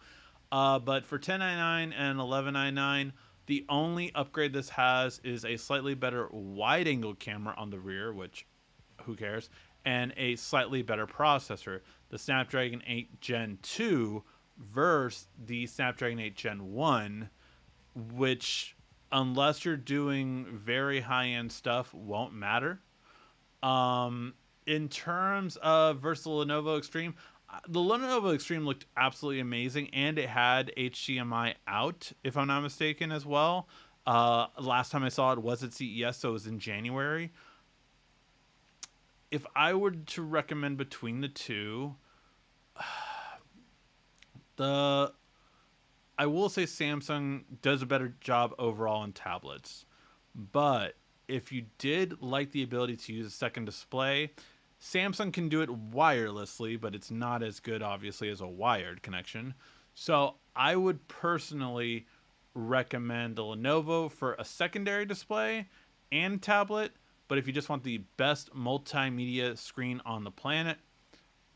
But for 1099 and 1199, the only upgrade this has is a slightly better wide angle camera on the rear, which who cares, and a slightly better processor, the Snapdragon 8 Gen 2 versus the Snapdragon 8 Gen 1, which, unless you're doing very high end stuff, won't matter. Um, in terms of versus the Lenovo Extreme, the Lenovo Extreme looked absolutely amazing, and it had HDMI out, if I'm not mistaken, as well. Last time I saw it was at CES, so it was in January. If I were to recommend between the two, the I will say Samsung does a better job overall in tablets. But if you did like the ability to use a second display, Samsung can do it wirelessly, but it's not as good, obviously, as a wired connection. So I would personally recommend the Lenovo for a secondary display and tablet. But if you just want the best multimedia screen on the planet,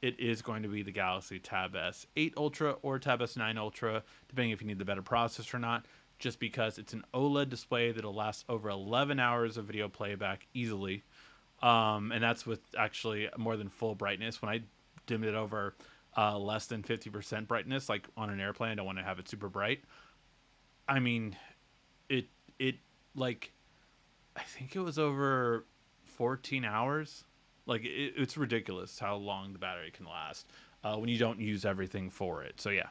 it is going to be the Galaxy Tab S8 Ultra or Tab S9 Ultra, depending if you need the better processor or not, just because it's an OLED display that'll last over 11 hours of video playback easily. And that's with actually more than full brightness. When I dim it over less than 50% brightness, like on an airplane, I don't want to have it super bright. I mean, it, it like, I think it was over 14 hours. Like it's ridiculous how long the battery can last when you don't use everything for it. So yeah,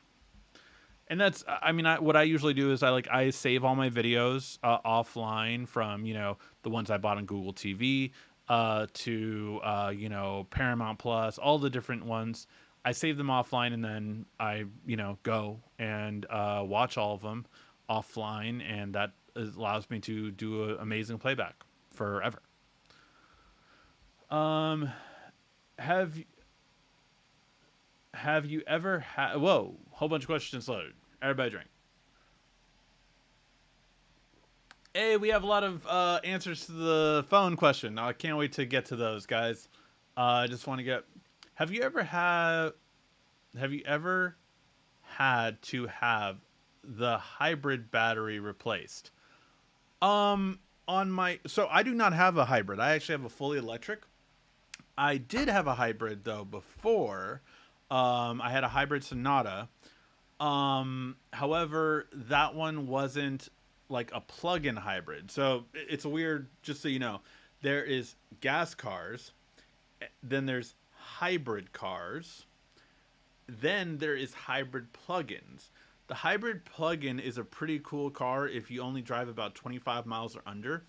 and that's I mean what I usually do is I save all my videos offline from the ones I bought on Google TV to Paramount Plus, all the different ones. I save them offline and then I go and watch all of them offline, and that allows me to do an amazing playback forever. Um, have have you ever had? Whoa, whole bunch of questions loaded. Everybody drink. Hey, we have a lot of answers to the phone question. I can't wait to get to those, guys. I just want to get. Have you ever had? Have you ever had to have the hybrid battery replaced? Um, on my so I do not have a hybrid. I actually have a fully electric. I did have a hybrid though before. I had a hybrid Sonata. However, that one wasn't like a plug-in hybrid. So it's weird. Just so you know, there is gas cars, then there's hybrid cars, then there is hybrid plug-ins. The hybrid plug-in is a pretty cool car if you only drive about 25 miles or under.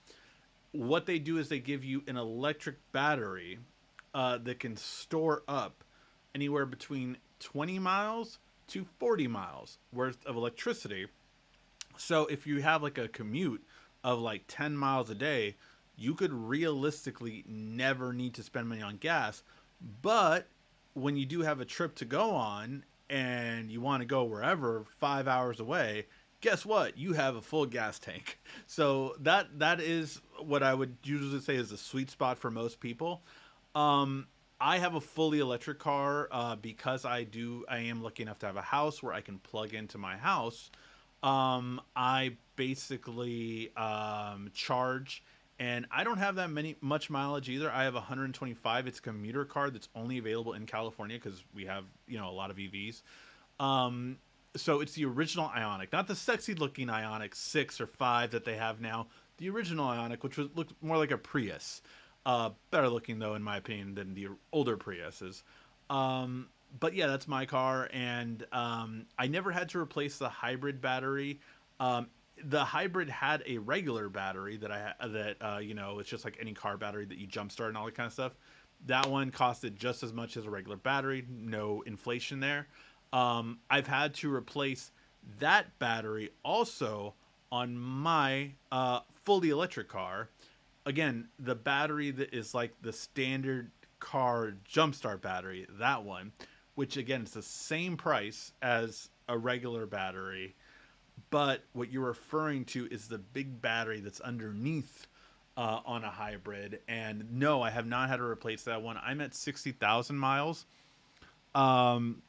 What they do is they give you an electric battery that can store up anywhere between 20 miles to 40 miles worth of electricity. So if you have like a commute of like 10 miles a day, you could realistically never need to spend money on gas. But when you do have a trip to go on and you want to go wherever 5 hours away, guess what? You have a full gas tank. So that is what I would usually say is the sweet spot for most people. Um, I have a fully electric car because I am lucky enough to have a house where I can plug into my house. I basically charge, and I don't have that much mileage either. I have 125. It's a commuter car that's only available in California because we have a lot of EVs. Um, so it's the original Ionic, not the sexy looking Ionic 6 or 5 that they have now. The original Ionic, which looked more like a Prius. Better looking though, in my opinion, than the older Priuses. But yeah, that's my car, and I never had to replace the hybrid battery. The hybrid had a regular battery that it's just like any car battery that you jumpstart and all that kind of stuff. That one costed just as much as a regular battery, no inflation there. I've had to replace that battery also on my fully electric car. Again, the battery that is like the standard car jumpstart battery, that one, which again is the same price as a regular battery, but what you're referring to is the big battery that's underneath on a hybrid. And no, I have not had to replace that one. I'm at 60,000 miles, Um,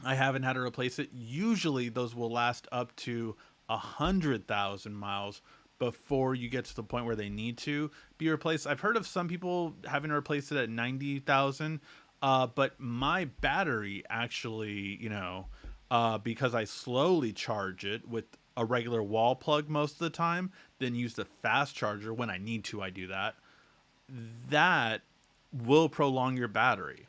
I haven't had to replace it. Usually, those will last up to 100,000 miles before you get to the point where they need to be replaced. I've heard of some people having to replace it at 90,000, but my battery actually, because I slowly charge it with a regular wall plug most of the time, then use the fast charger when I need to. I do that. That will prolong your battery.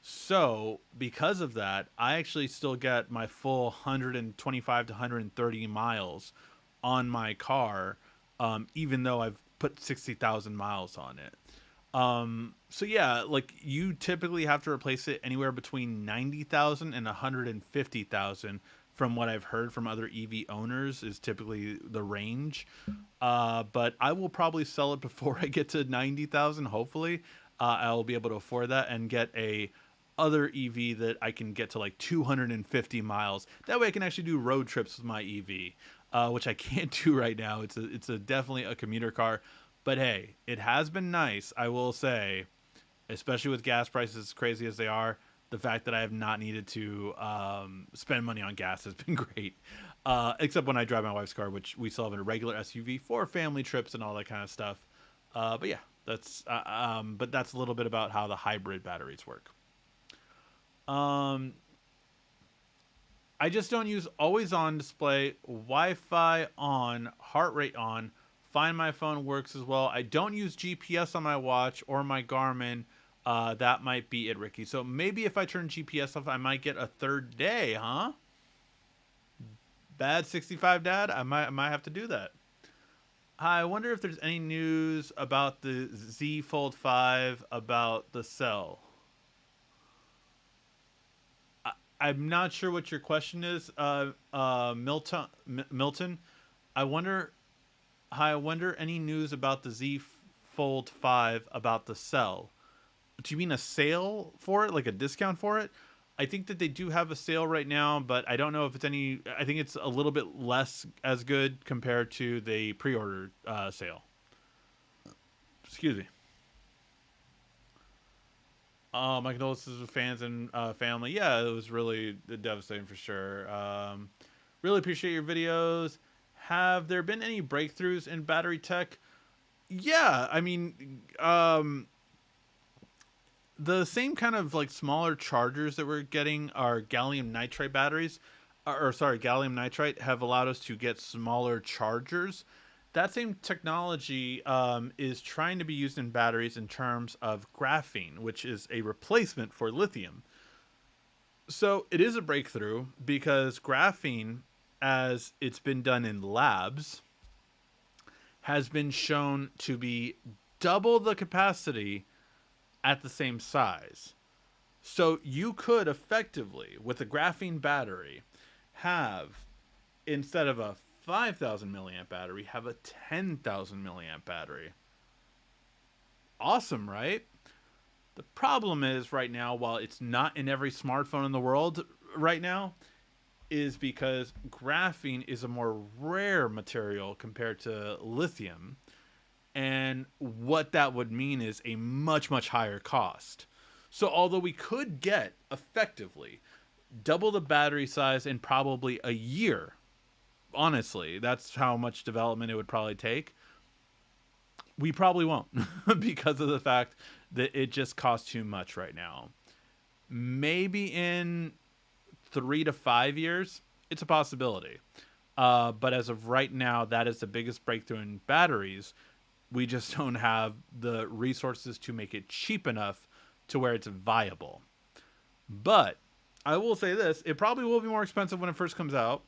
So, because of that, I actually still get my full 125 to 130 miles on my car, even though I've put 60,000 miles on it. So yeah, like you typically have to replace it anywhere between 90,000 and 150,000 from what I've heard from other EV owners is typically the range. But I will probably sell it before I get to 90,000. Hopefully, I'll be able to afford that and get a other EV that I can get to like 250 miles. That way, I can actually do road trips with my EV, which I can't do right now. It's a definitely a commuter car, but hey, it has been nice. I will say, especially with gas prices as crazy as they are, the fact that I have not needed to spend money on gas has been great. Except when I drive my wife's car, which we still have a regular SUV for family trips and all that kind of stuff. But yeah, but that's a little bit about how the hybrid batteries work. Um, I just don't use always on display, Wi-Fi on, heart rate on. Find My Phone works as well. I don't use GPS on my watch or my Garmin. That might be it, Ricky. So maybe if I turn GPS off, I might get a third day, huh? Bad 65 dad. I might have to do that. Hi, I wonder if there's any news about the Z Fold 5 about the cell. I, I'm not sure what your question is, Milton. I wonder. Hi, I wonder any news about the Z Fold 5 about the cell. Do you mean a sale for it, like a discount for it? I think that they do have a sale right now, but I don't know if it's any. I think it's a little bit less as good compared to the pre-order sale. Excuse me. My condolences with fans and family. Yeah, it was really devastating for sure. Really appreciate your videos. Have there been any breakthroughs in battery tech? Yeah, I mean, the same kind of like smaller chargers that we're getting are gallium nitride batteries, or sorry, gallium nitride have allowed us to get smaller chargers. That same technology is trying to be used in batteries in terms of graphene, which is a replacement for lithium. So it is a breakthrough because graphene, as it's been done in labs, has been shown to be double the capacity at the same size. So you could effectively, with a graphene battery, have, instead of a 5,000 milliamp battery, have a 10,000 milliamp battery. Awesome, right? The problem is right now, while it's not in every smartphone in the world right now, is because graphene is a more rare material compared to lithium. And what that would mean is a much, much higher cost. So, although we could get effectively double the battery size in probably a year, honestly, that's how much development it would probably take. We probably won't because of the fact that it just costs too much right now. Maybe in 3 to 5 years, it's a possibility. But as of right now, that is the biggest breakthrough in batteries. We just don't have the resources to make it cheap enough to where it's viable. But I will say this, it probably will be more expensive when it first comes out.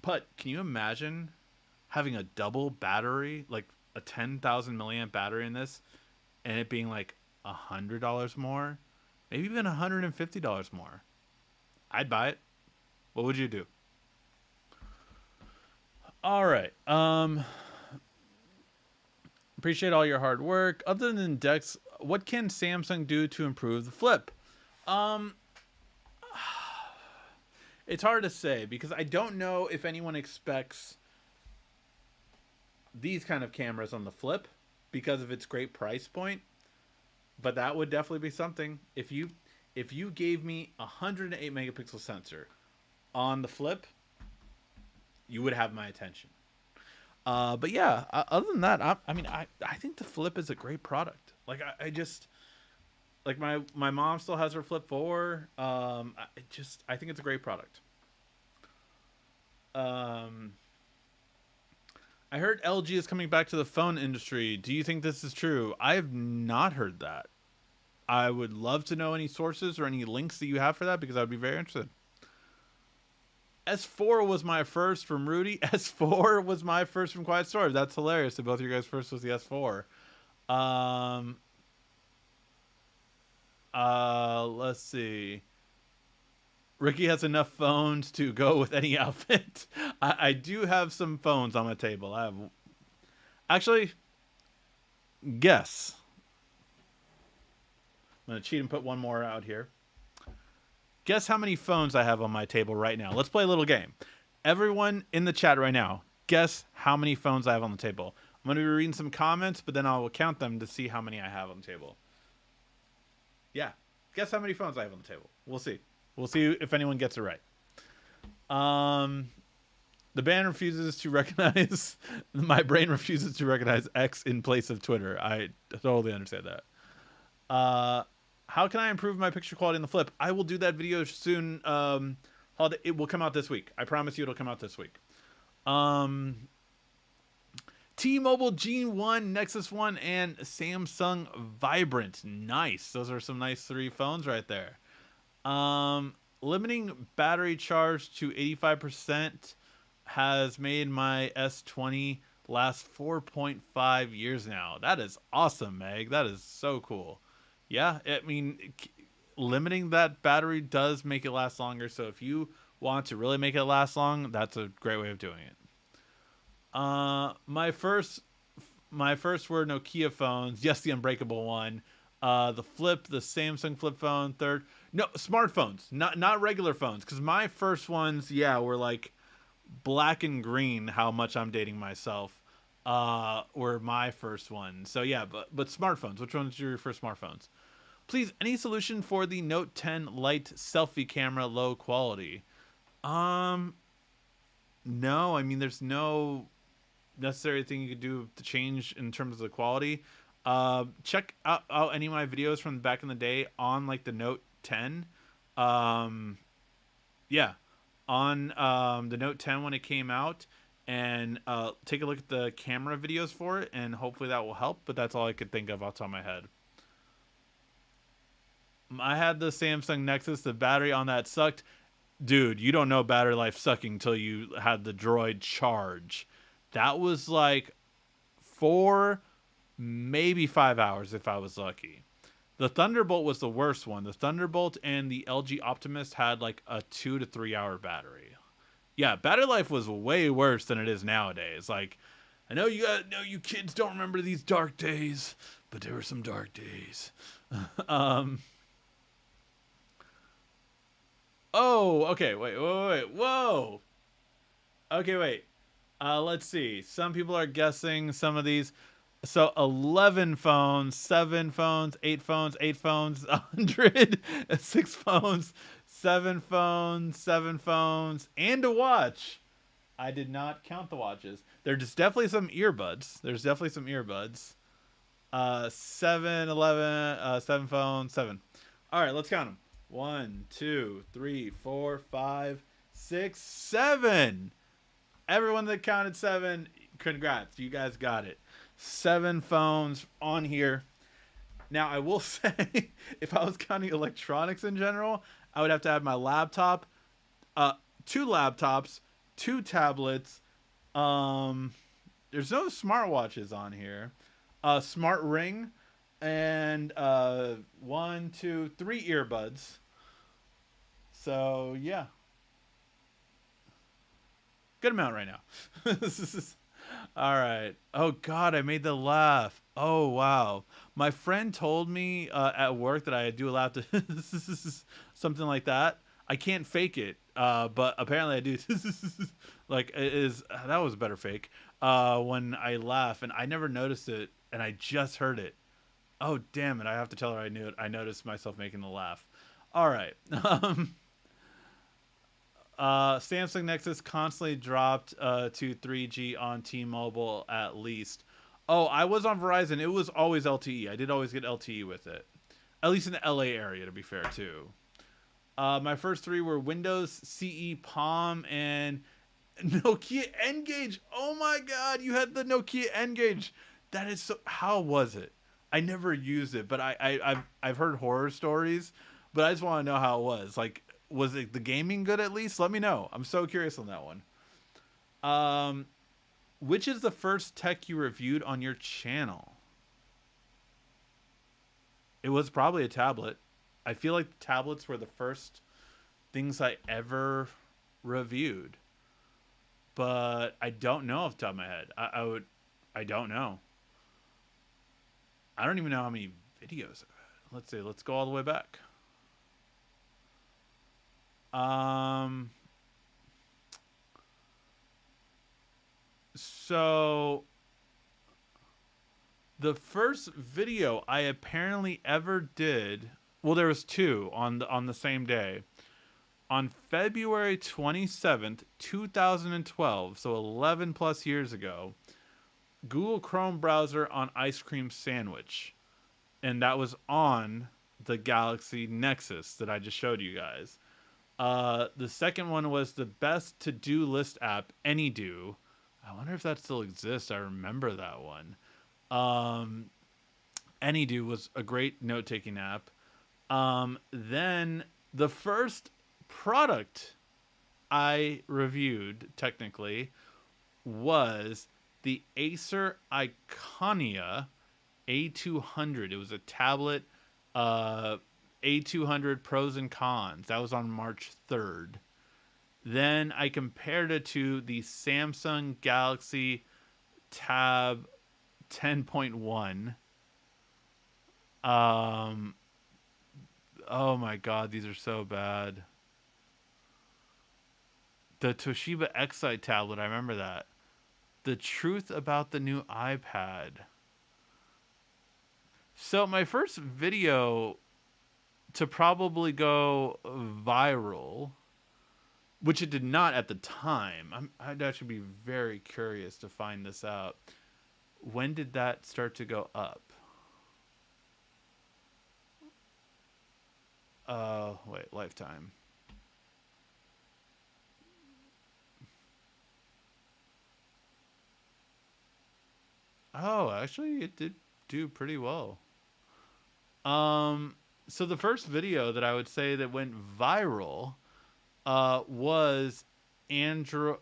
But can you imagine having a double battery, like a 10,000 milliamp battery in this, and it being like $100 more? Maybe even $150 more. I'd buy it. What would you do? All right. Appreciate all your hard work. Other than Dex, what can Samsung do to improve the Flip? Um, it's hard to say because I don't know if anyone expects these kind of cameras on the Flip because of its great price point. But that would definitely be something. If you gave me a 108 megapixel sensor on the flip, you would have my attention. But yeah, other than that, I mean, I think the flip is a great product. Like I just like my mom still has her flip 4. I think it's a great product. Um, I heard LG is coming back to the phone industry. Do you think this is true? I have not heard that. I would love to know any sources or any links that you have for that because I would be very interested. S4 was my first from Rudy. S4 was my first from Quiet Storage. That's hilarious that both of your guys' first was the S4. Um, let's see. Ricky has enough phones to go with any outfit. I do have some phones on my table. I have actually guess. I'm gonna cheat and put one more out here. Guess how many phones I have on my table right now. Let's play a little game. Everyone in the chat right now, guess how many phones I have on the table. I'm gonna be reading some comments, but then I'll count them to see how many I have on the table. Yeah, guess how many phones I have on the table. We'll see. We'll see if anyone gets it right. Um, the band refuses to recognize. My brain refuses to recognize X in place of Twitter. I totally understand that. How can I improve my picture quality in the flip? I will do that video soon. It will come out this week. I promise you, it'll come out this week. T-Mobile G1, Nexus 1, and Samsung Vibrant. Nice. Those are some nice 3 phones right there. Limiting battery charge to 85% has made my S20 last 4.5 years now. That is awesome, Meg. That is so cool. Yeah, I mean, limiting that battery does make it last longer. So if you want to really make it last long, that's a great way of doing it. My first were Nokia phones. Yes, the unbreakable one. The flip, the Samsung flip phone. Third, no, smartphones, not regular phones. Because my first ones, yeah, were like black and green. How much I'm dating myself. Were my first ones. So yeah, but smartphones. Which ones are your first smartphones? Please, any solution for the Note 10 Lite selfie camera low quality? Um, no. I mean, there's no necessary thing you could do to change in terms of the quality. Check out any of my videos from back in the day on like the Note 10. Um, yeah, on the Note 10 when it came out, and take a look at the camera videos for it, and hopefully that will help. But that's all I could think of off the top of my head. I had the Samsung Nexus. The battery on that sucked. Dude, you don't know battery life sucking until you had the Droid charge. That was like 4, maybe 5 hours if I was lucky. The Thunderbolt was the worst one. The Thunderbolt and the LG Optimist had like a 2 to 3 hour battery. Yeah, battery life was way worse than it is nowadays. Like, I know you kids don't remember these dark days, but there were some dark days. um. Oh, okay. Wait. Whoa. Okay, wait. Let's see. Some people are guessing some of these. So 11 phones, 7 phones, 8 phones, 8 phones, 100, 6 phones, 7 phones, 7 phones, and a watch. I did not count the watches. There's definitely some earbuds. 7, 11, 7 phones, 7. All right, let's count them. 1, 2, 3, 4, 5, 6, 7. Everyone that counted 7, congrats. You guys got it. 7 phones on here. Now, I will say, if I was counting electronics in general, I would have to add my laptop, 2 laptops, 2 tablets. There's no smartwatches on here. Smart ring, and 1, 2, 3 earbuds. So yeah, good amount right now. This is all right. Oh God, I made the laugh. Oh wow, my friend told me at work that I do a laugh to something like that. I can't fake it, but apparently I do. Like it is that was a better fake. When I laugh, and I never noticed it, and I just heard it. Oh damn it! I have to tell her I knew it. I noticed myself making the laugh. All right. Samsung Nexus constantly dropped to 3G on T-Mobile at least. Oh, I was on Verizon. It was always LTE. I did always get LTE with it. At least in the LA area, to be fair, too. My first three were Windows, CE, Palm, and Nokia N-Gage. Oh my god, you had the Nokia N-Gage. That is so. How was it? I never used it, but I've heard horror stories, but I just want to know how it was. Like, was it the gaming good at least? Let me know. I'm so curious on that one. Um, which is the first tech you reviewed on your channel? It was probably a tablet. I feel like tablets were the first things I ever reviewed, but I don't know off the top of my head. I don't know. I don't even know how many videos I've had. Let's see. Let's go all the way back. Um, so the first video I apparently ever did, well, there was two on the same day. On February 27th, 2012, so 11 plus years ago, Google Chrome browser on ice cream sandwich. And that was on the Galaxy Nexus that I just showed you guys. The second one was the best to do list app, AnyDo. I wonder if that still exists. I remember that one. Um, AnyDo was a great note taking app. Then the first product I reviewed, technically, was the Acer Iconia A200. It was a tablet, uh, A200 pros and cons. That was on March 3rd. Then I compared it to the Samsung Galaxy Tab 10.1. Um, oh my god, these are so bad. The Toshiba Excite tablet, I remember that. The truth about the new iPad. So my first video to probably go viral, which it did not at the time. I'd actually be very curious to find this out. When did that start to go up? Wait, lifetime. Oh, actually, it did do pretty well. Um, so the first video that I would say that went viral, was Android,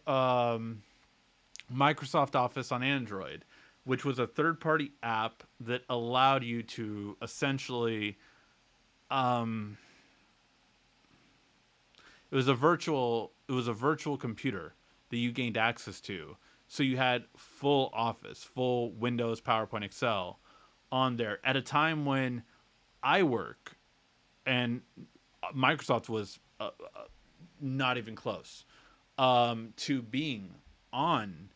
Microsoft Office on Android, which was a third-party app that allowed you to essentially, um, it was a virtual computer that you gained access to. So you had full Office, full Windows, PowerPoint, Excel on there at a time when iWork and Microsoft was not even close to being on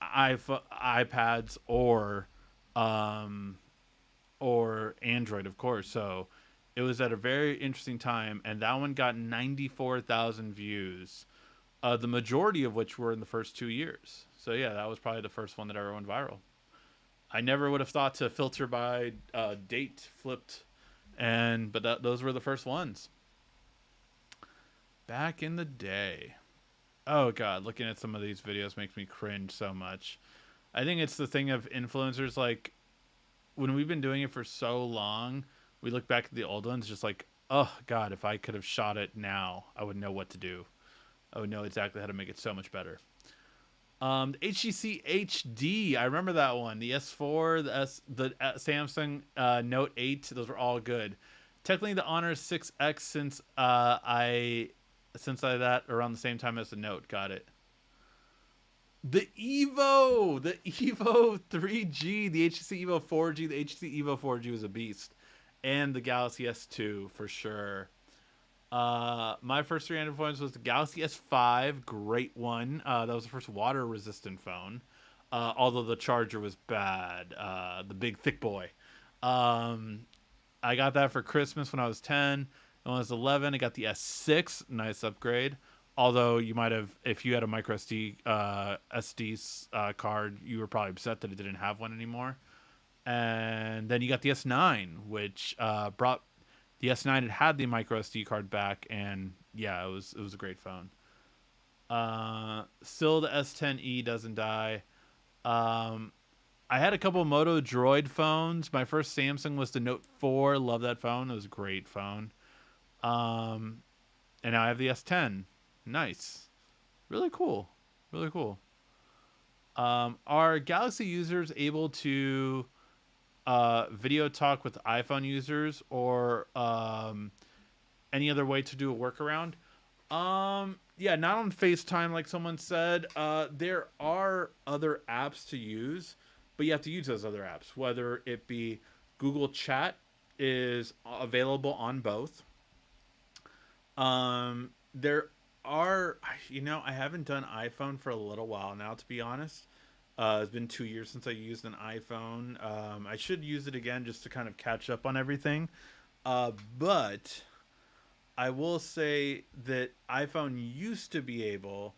iPads um, or Android, of course. So it was at a very interesting time, and that one got 94,000 views, the majority of which were in the first 2 years. So yeah, that was probably the first one that ever went viral. I never would have thought to filter by date flipped, but those were the first ones back in the day. Oh god, looking at some of these videos makes me cringe so much. I think it's the thing of influencers, like when we've been doing it for so long, we look back at the old ones just like, oh god, if I could have shot it now, I would know what to do. I would know exactly how to make it so much better. The HTC HD, I remember that one. The S4, the Samsung Note 8, those were all good. Technically, the Honor 6X since I that around the same time as the Note. Got it. The Evo 3G, the HTC Evo 4G, the HTC Evo 4G was a beast, and the Galaxy S2 for sure. My first 300 phones was the Galaxy S5, great one. That was the first water resistant phone. Although the charger was bad. The big thick boy. Um, I got that for Christmas when I was 10. When I was 11, I got the S6, nice upgrade. Although you might have, if you had a micro SD card, you were probably upset that it didn't have one anymore. And then you got the S9, which brought the S9. It had the micro SD card back, and yeah, it was a great phone. Still, the S10e doesn't die. Um, I had a couple Moto Droid phones. My first Samsung was the Note 4. Love that phone. It was a great phone. Um, and now I have the S10. Nice. Really cool. Really cool. Are Galaxy users able to video talk with iPhone users or any other way to do a workaround? Yeah, not on FaceTime like someone said. There are other apps to use, but you have to use those other apps. Whether it be Google Chat is available on both. There are, I haven't done iPhone for a little while now, to be honest. It's been 2 years since I used an iPhone. I should use it again just to kind of catch up on everything. But I will say that iPhone used to be able,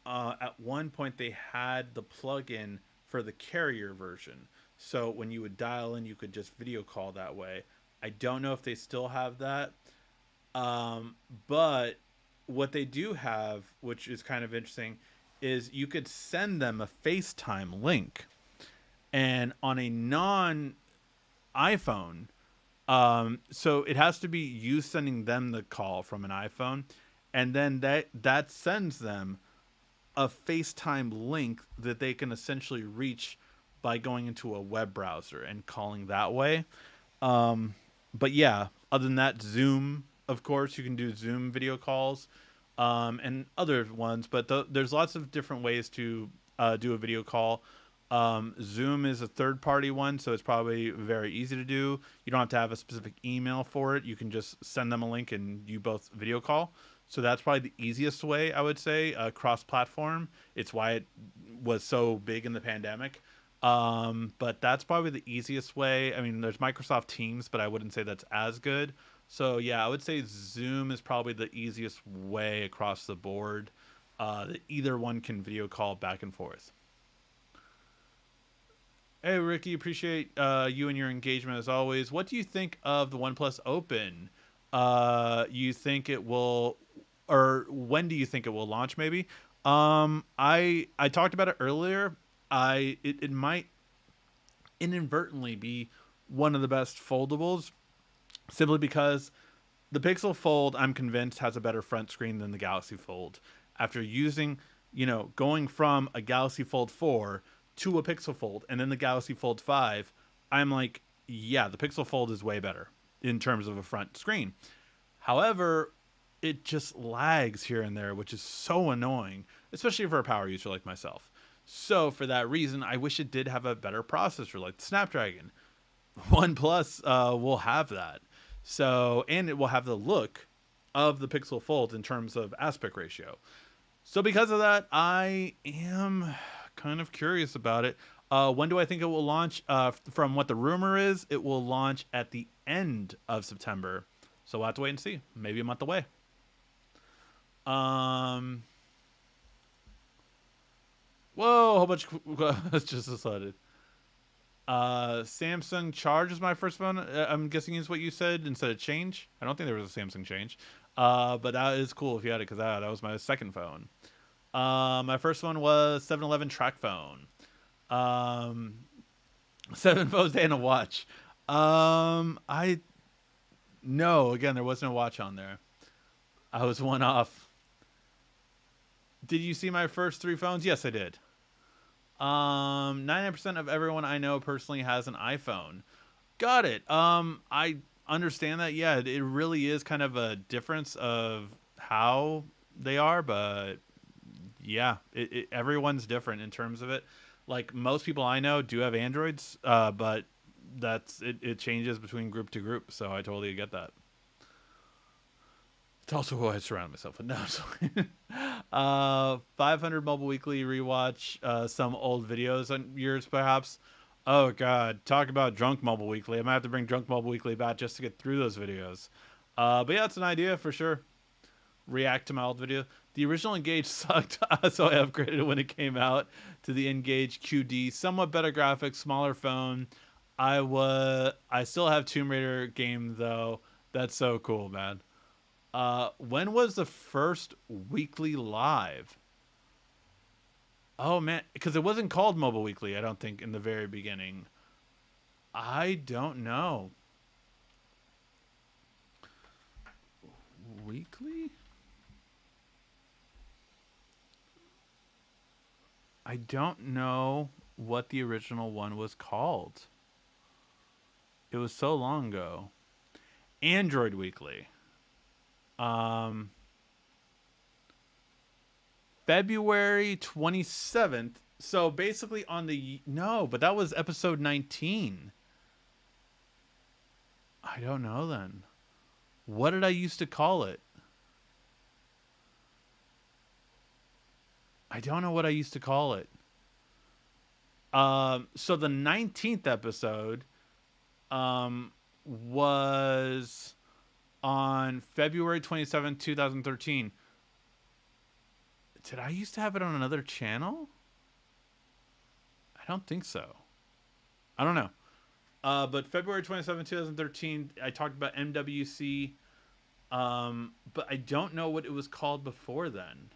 at one point, they had the plug-in for the carrier version. So when you would dial in, you could just video call that way. I don't know if they still have that. Um, but what they do have, which is kind of interesting, is you could send them a FaceTime link. And on a non iPhone, so it has to be you sending them the call from an iPhone, and then that sends them a FaceTime link that they can essentially reach by going into a web browser and calling that way. But yeah, other than that, Zoom, of course, you can do Zoom video calls, and other ones. But there's lots of different ways to do a video call. Zoom is a third-party one, so it's probably very easy to do. You don't have to have a specific email for it. You can just send them a link and you both video call. So that's probably the easiest way, I would say, cross-platform. It's why it was so big in the pandemic. But that's probably the easiest way. I mean, there's Microsoft Teams, but I wouldn't say that's as good. So yeah, I would say Zoom is probably the easiest way across the board. That either one can video call back and forth. Hey Ricky, appreciate you and your engagement as always. What do you think of the OnePlus Open? You think it will, or when do you think it will launch? Maybe. I talked about it earlier. It might inadvertently be one of the best foldables simply because the Pixel Fold, I'm convinced, has a better front screen than the Galaxy Fold. After using, going from a Galaxy Fold 4 to a Pixel Fold and then the Galaxy Fold 5, I'm like, yeah, the Pixel Fold is way better in terms of a front screen. However, it just lags here and there, which is so annoying, especially for a power user like myself. So for that reason, I wish it did have a better processor like the Snapdragon. OnePlus will have that. So, and it will have the look of the Pixel Fold in terms of aspect ratio. So because of that, I am kind of curious about it. When do I think it will launch? From what the rumor is, it will launch at the end of September. So we'll have to wait and see. Maybe a month away. Um, whoa, a whole bunch of just decided. Samsung Charge is my first phone. I'm guessing is what you said instead of Change. I don't think there was a Samsung Change. But that is cool if you had it because that was my second phone. My first one was 7-Eleven track phone. Um, seven phones and a watch. I no. Again, there was no watch on there. I was one off. Did you see my first three phones? Yes, I did. 99% of everyone I know personally has an iPhone. Got it. I understand that. Yeah, it really is kind of a difference of how they are, but yeah, everyone's different in terms of it. Like most people I know do have Androids, but that's it. It changes between group to group, so I totally get that. It's also who I surround myself with. No, I'm sorry. 500 Mobile Weekly rewatch some old videos on yours, perhaps. Oh God, talk about Drunk Mobile Weekly. I might have to bring Drunk Mobile Weekly back just to get through those videos. But yeah, it's an idea for sure. React to my old video. The original Engage sucked, so I upgraded it when it came out to the Engage QD. Somewhat better graphics, smaller phone. I still have Tomb Raider game though. That's so cool, man. When was the first weekly live? Oh man, because it wasn't called Mobile Weekly, I don't think, in the very beginning. I don't know. Weekly? I don't know what the original one was called. It was so long ago. Android Weekly. Um, February 27th. So basically on the no, but that was episode 19. I don't know then. What did I used to call it? I don't know what I used to call it. So the 19th episode was on February 27th, 2013. Did I used to have it on another channel? I don't think so. I don't know. But February 27th, 2013, I talked about MWC. But I don't know what it was called before then.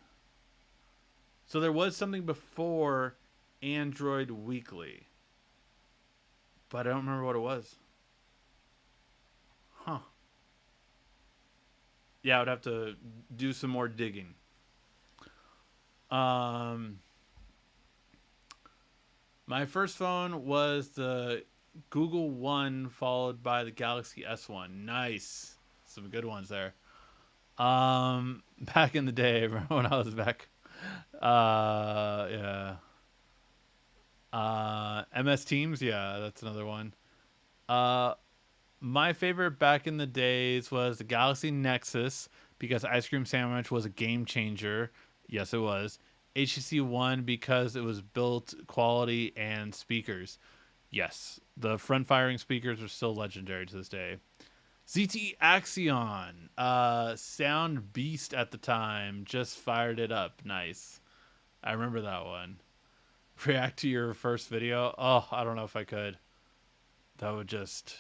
So there was something before Android Weekly, but I don't remember what it was. Huh. Yeah, I would have to do some more digging. Um, my first phone was the Google One, followed by the Galaxy S1. Nice, some good ones there. Back in the day, when I was back, yeah. MS Teams, yeah, that's another one. Uh, my favorite back in the days was the Galaxy Nexus because Ice Cream Sandwich was a game changer. Yes, it was. HTC One because it was built quality and speakers. Yes, the front firing speakers are still legendary to this day. ZTE Axion, sound beast at the time, just fired it up. Nice. I remember that one. React to your first video. Oh, I don't know if I could. That would just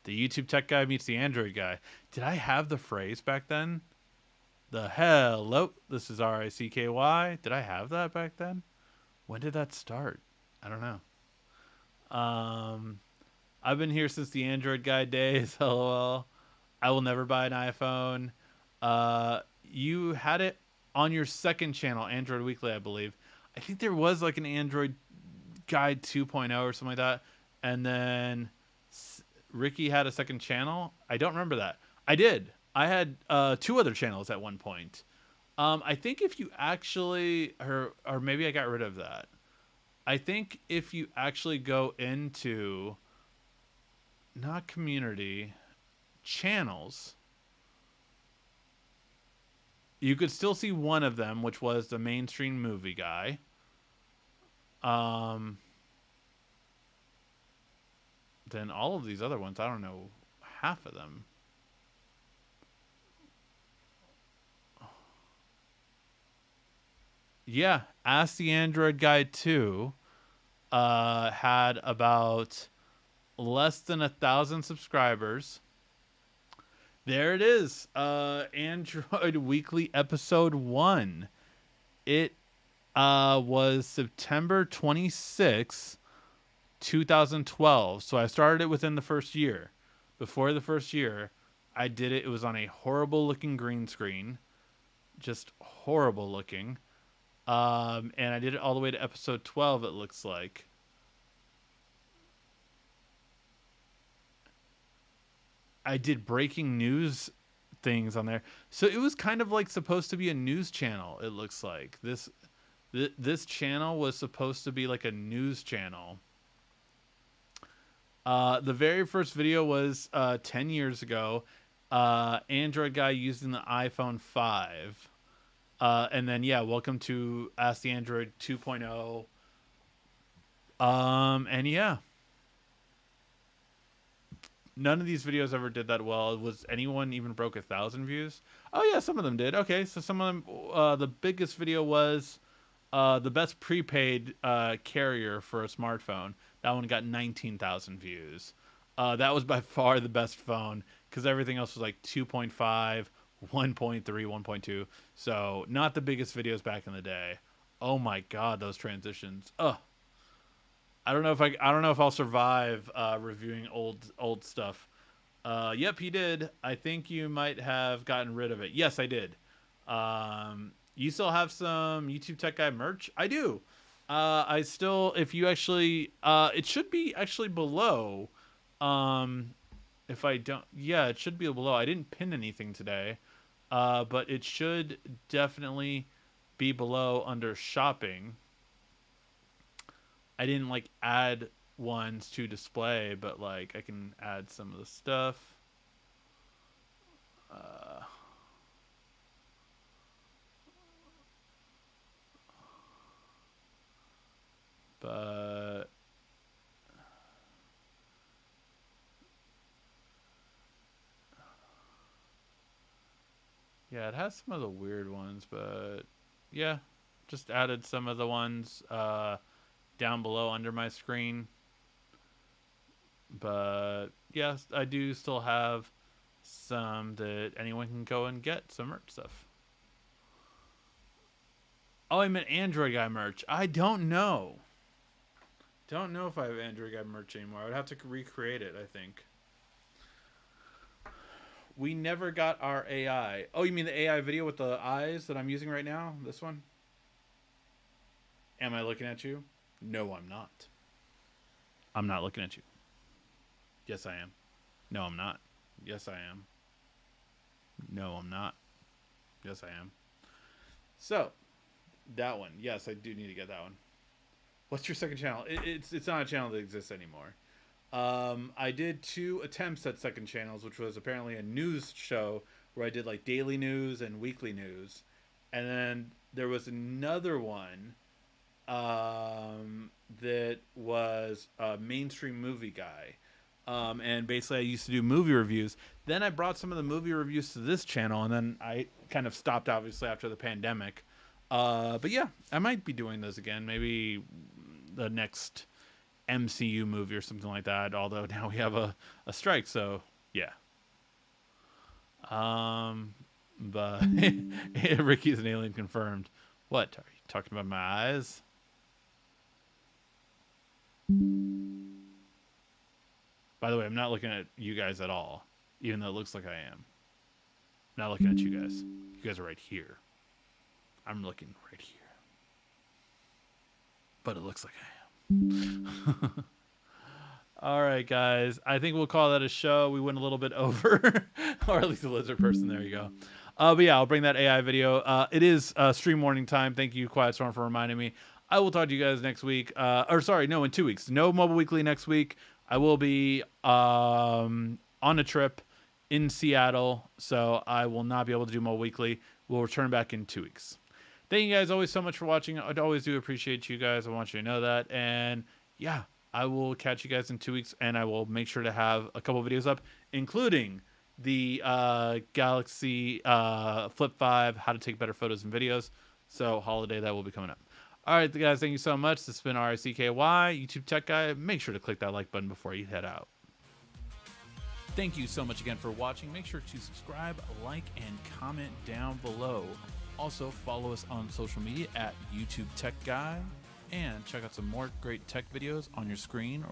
the YouTube tech guy meets the Android guy. Did I have the phrase back then? The hello, this is RICKY. Did I have that back then? When did that start? I don't know. I've been here since the Android guy days. LOL. I will never buy an iPhone. You had it on your second channel, Android Weekly, I believe. I think there was like an Android Guide 2.0 or something like that. And then Ricky had a second channel. I don't remember that. I did. I had two other channels at one point. I think if you actually, or maybe I got rid of that. I think if you actually go into not community channels, you could still see one of them, which was the mainstream movie guy. Um, then all of these other ones, I don't know half of them. Yeah, Ask the Android Guy 2 had about less than 1,000 subscribers. There it is. Android Weekly episode 1. It was September 26th, 2012. So I started it within the first year. Before the first year, I did it. It was on a horrible looking green screen. Just horrible looking. And I did it all the way to episode 12, it looks like. I did breaking news things on there. So it was kind of like supposed to be a news channel, it looks like. This channel was supposed to be like a news channel. The very first video was 10 years ago. Android guy using the iPhone 5. And then, yeah, welcome to Ask the Android 2.0. And yeah. None of these videos ever did that well. Was anyone even broke 1,000 views? Oh yeah, some of them did. Okay, so some of them. The biggest video was the best prepaid carrier for a smartphone. That one got 19,000 views. That was by far the best phone because everything else was like 2.5, 1.3, 1.2. So not the biggest videos back in the day. Oh my god, those transitions. Ugh. I don't know if I'll survive reviewing old stuff. Yep, he did. I think you might have gotten rid of it. Yes, I did. You still have some YouTube Tech Guy merch? I do. I still, if you actually, it should be actually below. Um, if I don't, yeah, it should be below. I didn't pin anything today, but it should definitely be below under shopping. I didn't like add ones to display, but like I can add some of the stuff. Uh, but yeah, it has some of the weird ones, but yeah, just added some of the ones down below under my screen. But yes, I do still have some that anyone can go and get some merch stuff. Oh, I meant Android Guy merch. I don't know. Don't know if I have Android Guy merch anymore. I would have to recreate it, I think. We never got our AI. Oh, you mean the AI video with the eyes that I'm using right now? This one? Am I looking at you? No, I'm not. I'm not looking at you. Yes, I am. No, I'm not. Yes, I am. No, I'm not. Yes, I am. So, that one. Yes, I do need to get that one. What's your second channel? It's not a channel that exists anymore. I did 2 attempts at second channels, which was apparently a news show where I did like daily news and weekly news, and then there was another one that was a mainstream movie guy. And basically, I used to do movie reviews. Then I brought some of the movie reviews to this channel, and then I kind of stopped, obviously, after the pandemic. But yeah, I might be doing those again. Maybe the next MCU movie or something like that. Although now we have a strike, so yeah. But Ricky's an alien confirmed. What are you talking about? My eyes? By the way, I'm not looking at you guys at all, even though it looks like I am. I'm not looking at you guys. You guys are right here. I'm looking right here, but it looks like I am. All right, guys. I think we'll call that a show. We went a little bit over, or at least a lizard person. There you go. But yeah, I'll bring that AI video. It is stream warning time. Thank you, Quiet Storm, for reminding me. I will talk to you guys next week. Or sorry, no, in 2 weeks. No Mobile Weekly next week. I will be on a trip in Seattle, so I will not be able to do Mobile Weekly. We'll return back in 2 weeks. Thank you guys always so much for watching. I always do appreciate you guys. I want you to know that. And yeah, I will catch you guys in 2 weeks, and I will make sure to have a couple videos up, including the Galaxy Flip 5, how to take better photos and videos. So holiday, that will be coming up. All right, guys, thank you so much. This has been RICKY, YouTube Tech Guy. Make sure to click that like button before you head out. Thank you so much again for watching. Make sure to subscribe, like, and comment down below. Also, follow us on social media at YouTube Tech Guy, and check out some more great tech videos on your screen or